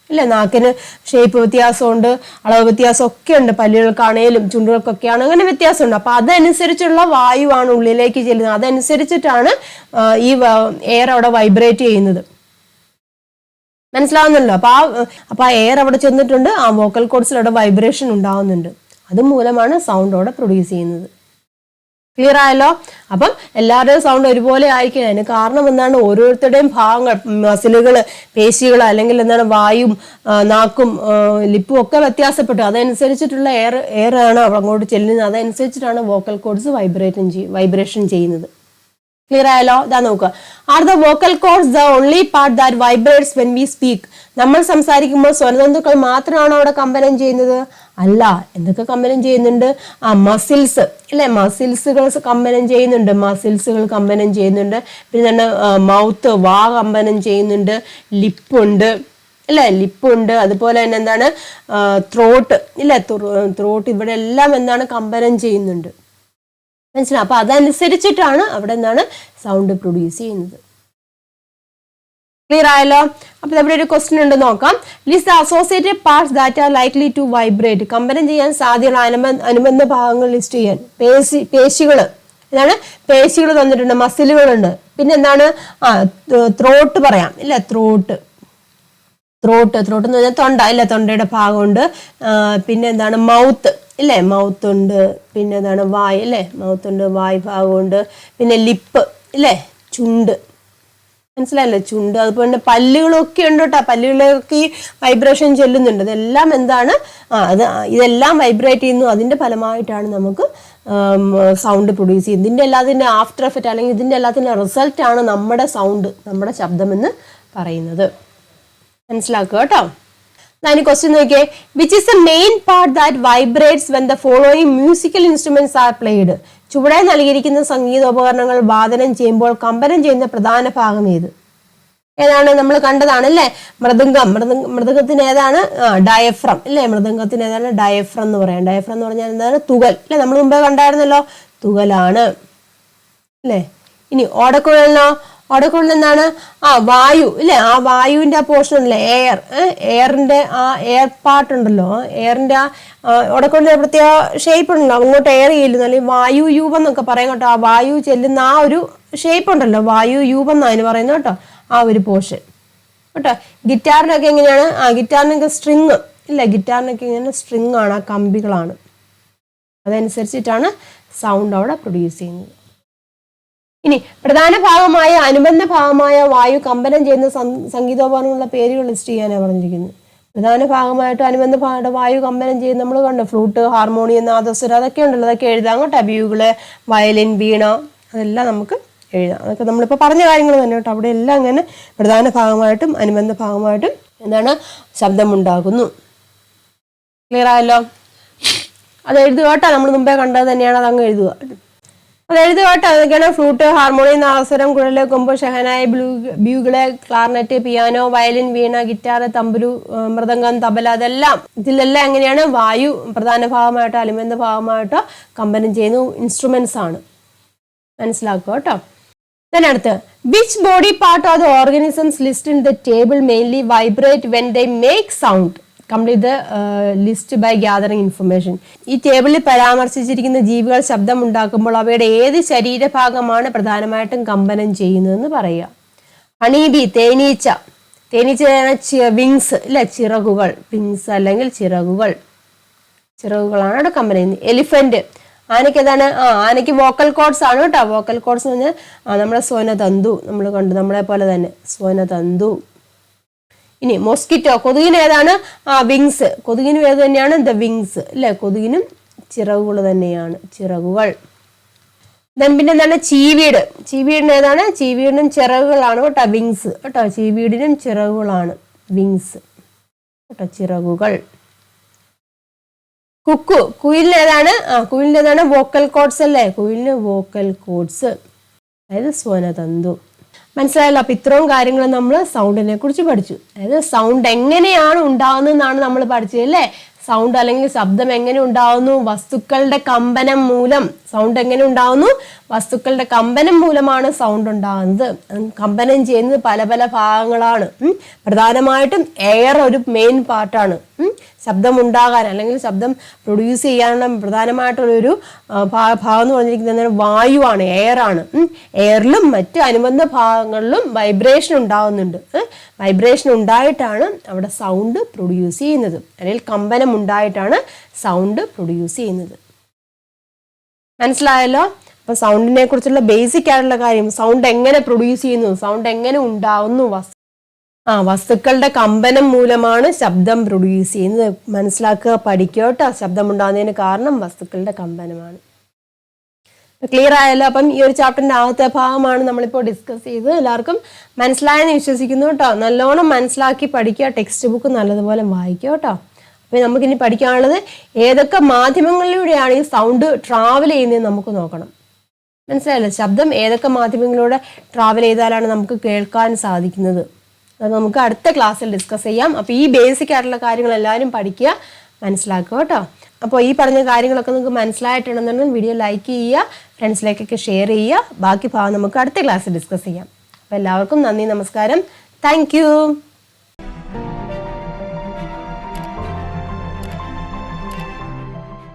അല്ലേ. നാക്കിന് ഷേപ്പ് വ്യത്യാസമുണ്ട്, അളവ് വ്യത്യാസം ഒക്കെ ഉണ്ട്. പല്ലുകൾക്കാണേലും ചുണ്ടുകൾക്കൊക്കെയാണ് അങ്ങനെ വ്യത്യാസമുണ്ട്. അപ്പൊ അതനുസരിച്ചുള്ള വായുവാണ് ഉള്ളിലേക്ക് ചെല്ലുന്നത്. അതനുസരിച്ചിട്ടാണ് ഈ എയർ അവിടെ വൈബ്രേറ്റ് ചെയ്യുന്നത്. മനസ്സിലാവുന്നുണ്ടല്ലോ. അപ്പൊ ആ എയർ അവിടെ ചെന്നിട്ടുണ്ട്, ആ വോക്കൽ കോഡ്സിൽ അവിടെ വൈബ്രേഷൻ ഉണ്ടാവുന്നുണ്ട്. അതുമൂലമാണ് സൗണ്ട് അവിടെ പ്രൊഡ്യൂസ് ചെയ്യുന്നത്. ക്ലിയർ ആയല്ലോ. അപ്പം എല്ലാവരുടെയും സൗണ്ട് ഒരുപോലെ ആയിരിക്കും. അതിന് കാരണം എന്താണ്? ഓരോരുത്തരുടെയും ഭാഗങ്ങൾ, മസിലുകൾ, പേശികൾ, അല്ലെങ്കിൽ എന്താണ് വായും നാക്കും ലിപ്പും ഒക്കെ വ്യത്യാസപ്പെട്ടു. അതനുസരിച്ചിട്ടുള്ള എയർ ആണ് അങ്ങോട്ട് ചെല്ലുന്നത്. അതനുസരിച്ചിട്ടാണ് വോക്കൽ കോഡ്സ് വൈബ്രേഷൻ ചെയ്യുന്നത്. ക്ലിയർ ആയല്ലോ. ഇതാ നോക്കുക. Are the vocal cords the only part that vibrates when we speak? നമ്മൾ സംസാരിക്കുമ്പോൾ സ്വരതന്തുക്കൾ മാത്രമാണോ അവിടെ കമ്പനം ചെയ്യുന്നത്? അല്ല. എന്തൊക്കെ കമ്പനം ചെയ്യുന്നുണ്ട്? മസിൽസ് അല്ലെ, മസിൽസുകൾ കമ്പനം ചെയ്യുന്നുണ്ട്. പിന്നെ മൗത്ത്, വാ കമ്പനം ചെയ്യുന്നുണ്ട്. ലിപ്പുണ്ട് അല്ലെ, ലിപ്പുണ്ട്. അതുപോലെ തന്നെ എന്താണ് ത്രോട്ട് ഇല്ലേ, ത്രോട്ട് ഇവിടെ എല്ലാം എന്താണ് കമ്പനം ചെയ്യുന്നുണ്ട്. മനസ്സിലാവും. അപ്പൊ അതനുസരിച്ചിട്ടാണ് അവിടെ എന്താണ് സൗണ്ട് പ്രൊഡ്യൂസ് ചെയ്യുന്നത്. ക്ലിയർ ആയല്ലോ. അപ്പൊ ഇവിടെ ഒരു ക്വസ്റ്റ്യൻ ഉണ്ട്, നോക്കാം. List the associated parts that are likely to vibrate. കമ്പനം ചെയ്യാൻ സാധ്യതയുള്ള അനുബന്ധ ഭാഗങ്ങൾ ലിസ്റ്റ് ചെയ്യാൻ. പേശികൾ, ഇതാണ് പേശികൾ തന്നിട്ടുണ്ട്, മസിലുകളുണ്ട്. പിന്നെ എന്താണ് ത്രോട്ട് പറയാം ഇല്ല, ത്രോട്ട് എന്ന് പറഞ്ഞാൽ തൊണ്ട ഇല്ല, തൊണ്ടയുടെ ഭാഗമുണ്ട്. പിന്നെ എന്താണ് മൗത്ത് ഇല്ലേ, മൗത്ത് ഉണ്ട്. പിന്നെ എന്താണ് വായ് അല്ലേ, മൗത്ത് ഉണ്ട്, വായ് ഭാഗമുണ്ട്. പിന്നെ ലിപ്പ് ഇല്ലേ, ചുണ്ട്. മനസ്സിലായല്ലോ, ചുണ്ട്. അതുപോലെ പല്ലുകളൊക്കെ ഉണ്ട് കേട്ടോ. പല്ലുകളിലൊക്കെ ഈ വൈബ്രേഷൻ ചെല്ലുന്നുണ്ട്. ഇതെല്ലാം എന്താണ് ഇതെല്ലാം വൈബ്രേറ്റ് ചെയ്യുന്നു. അതിന്റെ ഫലമായിട്ടാണ് നമുക്ക് സൗണ്ട് പ്രൊഡ്യൂസ് ചെയ്യുന്നത്. ഇതിന്റെ എല്ലാത്തിൻ്റെ ആഫ്റ്റർ എഫക്റ്റ് അല്ലെങ്കിൽ ഇതിന്റെ എല്ലാത്തിൻ്റെ റിസൾട്ട് ആണ് നമ്മുടെ സൗണ്ട്, നമ്മുടെ ശബ്ദം എന്ന് പറയുന്നത്. മനസ്സിലാക്കുക കേട്ടോ. അതിന് ക്വസ്റ്റ്യൻ നോക്കിയേ. Which is the main part that vibrates when the following musical instruments are played? ചുവടെ നൽകിയിരിക്കുന്ന സംഗീതോപകരണങ്ങൾ വാദനം ചെയ്യുമ്പോൾ കമ്പനം ചെയ്യുന്ന പ്രധാന ഭാഗം ഏതാണ്? നമ്മൾ കണ്ടതാണ് അല്ലേ, മൃദംഗത്തിന് ഏതാണ്? ഡയഫ്രം അല്ലേ, മൃദംഗത്തിന് ഏതാണ്? ഡയഫ്രം എന്ന് പറയാം. ഡയഫ്രം എന്ന് പറഞ്ഞാൽ എന്താണ്? തുകൽ അല്ലെ, നമ്മൾ മുമ്പേ കണ്ടായിരുന്നല്ലോ, തുകലാണ് അല്ലേ. ഇനി ഓടക്കുഴലിനോ? ഓടക്കുഴൽ എന്താണ്? വായു ഇല്ലേ, ആ വായുവിന്റെ ആ പോർഷൻ ഉണ്ടല്ലേ, എയറിന്റെ ആ എയർ പാർട്ട് ഉണ്ടല്ലോ, എയറിന്റെ ഓടക്കുഴലിന്റെ പ്രത്യേക ഷേപ്പ് ഉണ്ടല്ലോ, അങ്ങോട്ട് എയർ ചെല്ലുന്നു, അല്ലെങ്കിൽ വായു യൂപം എന്നൊക്കെ പറയാം കേട്ടോ. ആ വായു ചെല്ലുന്ന ആ ഒരു ഷേപ്പ് ഉണ്ടല്ലോ, വായു യൂപം എന്നാണ് അതിന് പറയുന്നത് കേട്ടോ, ആ ഒരു പോർഷൻ കേട്ടോ. ഗിറ്റാറിനൊക്കെ എങ്ങനെയാണ്? ഗിറ്റാറിനൊക്കെ സ്ട്രിങ് ഇല്ല, ഗിറ്റാറിനൊക്കെ ഇങ്ങനെ സ്ട്രിങ് ആണ്, ആ കമ്പികളാണ്. അതനുസരിച്ചിട്ടാണ് സൗണ്ട് അവിടെ പ്രൊഡ്യൂസ് ചെയ്യുന്നത്. ഇനി പ്രധാന ഭാഗമായ അനുബന്ധ ഭാഗമായ വായു കമ്പനം ചെയ്യുന്ന സംഗീതോപകരണങ്ങളുടെ പേരുകൾ ലിസ്റ്റ് ചെയ്യാനാണ് പറഞ്ഞിരിക്കുന്നത്. പ്രധാന ഭാഗമായിട്ട് അനുബന്ധ ഭാഗമായിട്ട് വായു കമ്പനം ചെയ്യുന്ന നമ്മൾ കണ്ടു, ഫ്ലൂട്ട്, ഹാർമോണിയം, നാദസ്വരം, അതൊക്കെ ഉണ്ടല്ലോ, അതൊക്കെ എഴുതാം കേട്ടോ. ബ്യൂഗിള്, വയലിൻ, വീണ, അതെല്ലാം നമുക്ക് എഴുതാം. അതൊക്കെ നമ്മളിപ്പോൾ പറഞ്ഞ കാര്യങ്ങൾ തന്നെ കേട്ടോ. അവിടെ എല്ലാം അങ്ങനെ പ്രധാന ഭാഗമായിട്ടും അനുബന്ധ ഭാഗമായിട്ടും എന്താണ് ശബ്ദമുണ്ടാകുന്നു. ക്ലിയർ ആയല്ലോ. അത് എഴുതുക കേട്ടോ. നമ്മൾ മുമ്പേ കണ്ടത് തന്നെയാണ്, അതങ്ങ് എഴുതുക. അത് എഴുതുക കേട്ടോ. അതൊക്കെയാണ് ഫ്ലൂട്ട്, ഹാർമോണിയം, നാദസ്വരം, കുഴല്, കൊമ്പ്, ഷഹനായി, ബ്യൂഗിള്, ക്ലാർനെറ്റ്, പിയാനോ, വയലിൻ, വീണ, ഗിറ്റാർ, തമ്പുരു, മൃദംഗം, തബല, അതെല്ലാം ഇതിലെല്ലാം എങ്ങനെയാണ് വായു പ്രധാന ഭാഗമായിട്ടോ അനുബന്ധ ഭാഗമായിട്ടോ കമ്പനം ചെയ്യുന്ന ഇൻസ്ട്രുമെന്റ്സ് ആണ്. മനസ്സിലാക്കുക കേട്ടോ. അടുത്ത്, which body part of the organisms list in the table mainly vibrate when they make sound? Complete the list by gathering information. ഈ ടേബിളിൽ പരാമർശിച്ചിരിക്കുന്ന ജീവികൾ ശബ്ദം ഉണ്ടാക്കുമ്പോൾ അവയുടെ ഏത് ശരീരഭാഗമാണ് പ്രധാനമായിട്ടും കമ്പനം ചെയ്യുന്നതെന്ന് പറയുക. ഹണീബി, തേനീച്ച. തേനീച്ചയാണ് വിങ്സ് ഇല്ല, ചിറകുകൾ. വിങ്സ് അല്ലെങ്കിൽ ചിറകുകളാണ് അവിടെ കമ്പനം ചെയ്യുന്നത്. എലിഫന്റ്, ആനയ്ക്ക് ഏതാണ്? ആനയ്ക്ക് വോക്കൽ കോഡ്സ് ആണ് കേട്ടോ. വോക്കൽ കോഡ്സ് എന്ന് പറഞ്ഞാൽ നമ്മുടെ സ്വനതന്തു, നമ്മൾ കണ്ടു, നമ്മളെ പോലെ തന്നെ സ്വനതന്തു. ഇനി മോസ്കിറ്റോ, കൊതുകിന് ഏതാണ്? വിങ്സ്. കൊതുകിനും ഏത് തന്നെയാണ്? ദ വിങ്സ് അല്ലെ, കൊതുകിനും ചിറകുകൾ തന്നെയാണ്, ചിറകുകൾ. പിന്നെ എന്താണ്? ചീവീട്. ചീവീടിന് ഏതാണ്? ചീവീടിനും ചിറകുകളാണ് കേട്ടോ, വിങ്സ് കേട്ടോ. ചീവീടിനും ചിറകുകളാണ്, വിങ്സ് കേട്ടോ, ചിറകുകൾ. കുക്കു, കുയിലിന് ഏതാണ്? കുയിലിന് ഏതാണ്? വോക്കൽ കോഡ്സ് അല്ലേ, കുയിലിന് വോക്കൽ കോഡ്സ്, അതായത് സ്വനതന്തു. മനസ്സിലായല്ലോ. അപ്പൊ ഇത്രയും കാര്യങ്ങൾ നമ്മൾ സൗണ്ടിനെ കുറിച്ച് പഠിച്ചു. അതായത് സൗണ്ട് എങ്ങനെയാണ് ഉണ്ടാകുന്നതെന്നാണ് നമ്മൾ പഠിച്ചത് അല്ലേ. സൗണ്ട് അല്ലെങ്കിൽ ശബ്ദം എങ്ങനെ ഉണ്ടാകുന്നു? വസ്തുക്കളുടെ കമ്പനം മൂലം സൗണ്ട് എങ്ങനെ ഉണ്ടാവുന്നു? വസ്തുക്കളുടെ കമ്പനം മൂലമാണ് സൗണ്ട് ഉണ്ടാകുന്നത്. കമ്പനം ചെയ്യുന്നത് പല പല ഭാഗങ്ങളാണ്. പ്രധാനമായിട്ടും എയർ ഒരു മെയിൻ പാർട്ടാണ്. ശബ്ദം ഉണ്ടാകാൻ അല്ലെങ്കിൽ ശബ്ദം പ്രൊഡ്യൂസ് ചെയ്യാനുള്ള പ്രധാനമായിട്ടുള്ളൊരു ഭാഗം എന്ന് പറഞ്ഞിരിക്കുന്നത് വായുവാണ്, എയറാണ്. എയറിലും മറ്റ് അനുബന്ധ ഭാഗങ്ങളിലും വൈബ്രേഷൻ ഉണ്ടാകുന്നുണ്ട്. വൈബ്രേഷൻ ഉണ്ടായിട്ടാണ് അവിടെ സൗണ്ട് പ്രൊഡ്യൂസ് ചെയ്യുന്നത്, അല്ലെങ്കിൽ കമ്പനം ഉണ്ടായിട്ടാണ് സൗണ്ട് പ്രൊഡ്യൂസ് ചെയ്യുന്നത്. മനസ്സിലായല്ലോ? അപ്പൊ സൗണ്ടിനെ കുറിച്ചുള്ള ബേസിക് ആയിട്ടുള്ള കാര്യം, സൗണ്ട് എങ്ങനെ പ്രൊഡ്യൂസ് ചെയ്യുന്നു, സൗണ്ട് എങ്ങനെ ഉണ്ടാവുന്നു, വസ്തുക്കളുടെ കമ്പനം മൂലമാണ് ശബ്ദം പ്രൊഡ്യൂസ് ചെയ്യുന്നത്. മനസ്സിലാക്കുക, പഠിക്കുക കേട്ടോ. ശബ്ദം ഉണ്ടാകുന്നതിന് കാരണം വസ്തുക്കളുടെ കമ്പനമാണ്. ക്ലിയർ ആയല്ലോ? അപ്പം ഈ ഒരു ചാപ്റ്ററിന്റെ ആദ്യത്തെ ഭാഗമാണ് നമ്മളിപ്പോൾ ഡിസ്കസ് ചെയ്തത്. എല്ലാവർക്കും മനസ്സിലായെന്ന് വിശ്വസിക്കുന്നു കേട്ടോ. നല്ലോണം മനസ്സിലാക്കി പഠിക്കുക, ടെക്സ്റ്റ് ബുക്ക് നല്ലതുപോലെ വായിക്കുക കേട്ടോ. അപ്പോൾ നമുക്കിനി പഠിക്കാനുള്ളത് ഏതൊക്കെ മാധ്യമങ്ങളിലൂടെയാണ് ഈ സൗണ്ട് ട്രാവൽ ചെയ്യുന്നത് നമുക്ക് നോക്കണം. മനസ്സിലായല്ലോ? ശബ്ദം ഏതൊക്കെ മാധ്യമങ്ങളിലൂടെ ട്രാവൽ ചെയ്താലാണ് നമുക്ക് കേൾക്കാൻ സാധിക്കുന്നത്, അത് നമുക്ക് അടുത്ത ക്ലാസ്സിൽ ഡിസ്കസ് ചെയ്യാം. അപ്പോൾ ഈ ബേസിക് ആയിട്ടുള്ള കാര്യങ്ങൾ എല്ലാവരും പഠിക്കുക, മനസ്സിലാക്കുക കേട്ടോ. അപ്പോൾ ഈ പറഞ്ഞ കാര്യങ്ങളൊക്കെ നിങ്ങൾക്ക് മനസ്സിലായിട്ടുണ്ടെന്നുണ്ടെങ്കിൽ വീഡിയോ ലൈക്ക് ചെയ്യുക, ഫ്രണ്ട്സിലേക്കൊക്കെ ഷെയർ ചെയ്യുക. ബാക്കി ഭാഗം നമുക്ക് അടുത്ത ക്ലാസ്സിൽ ഡിസ്കസ് ചെയ്യാം. അപ്പോൾ എല്ലാവർക്കും നന്ദി, നമസ്കാരം, താങ്ക്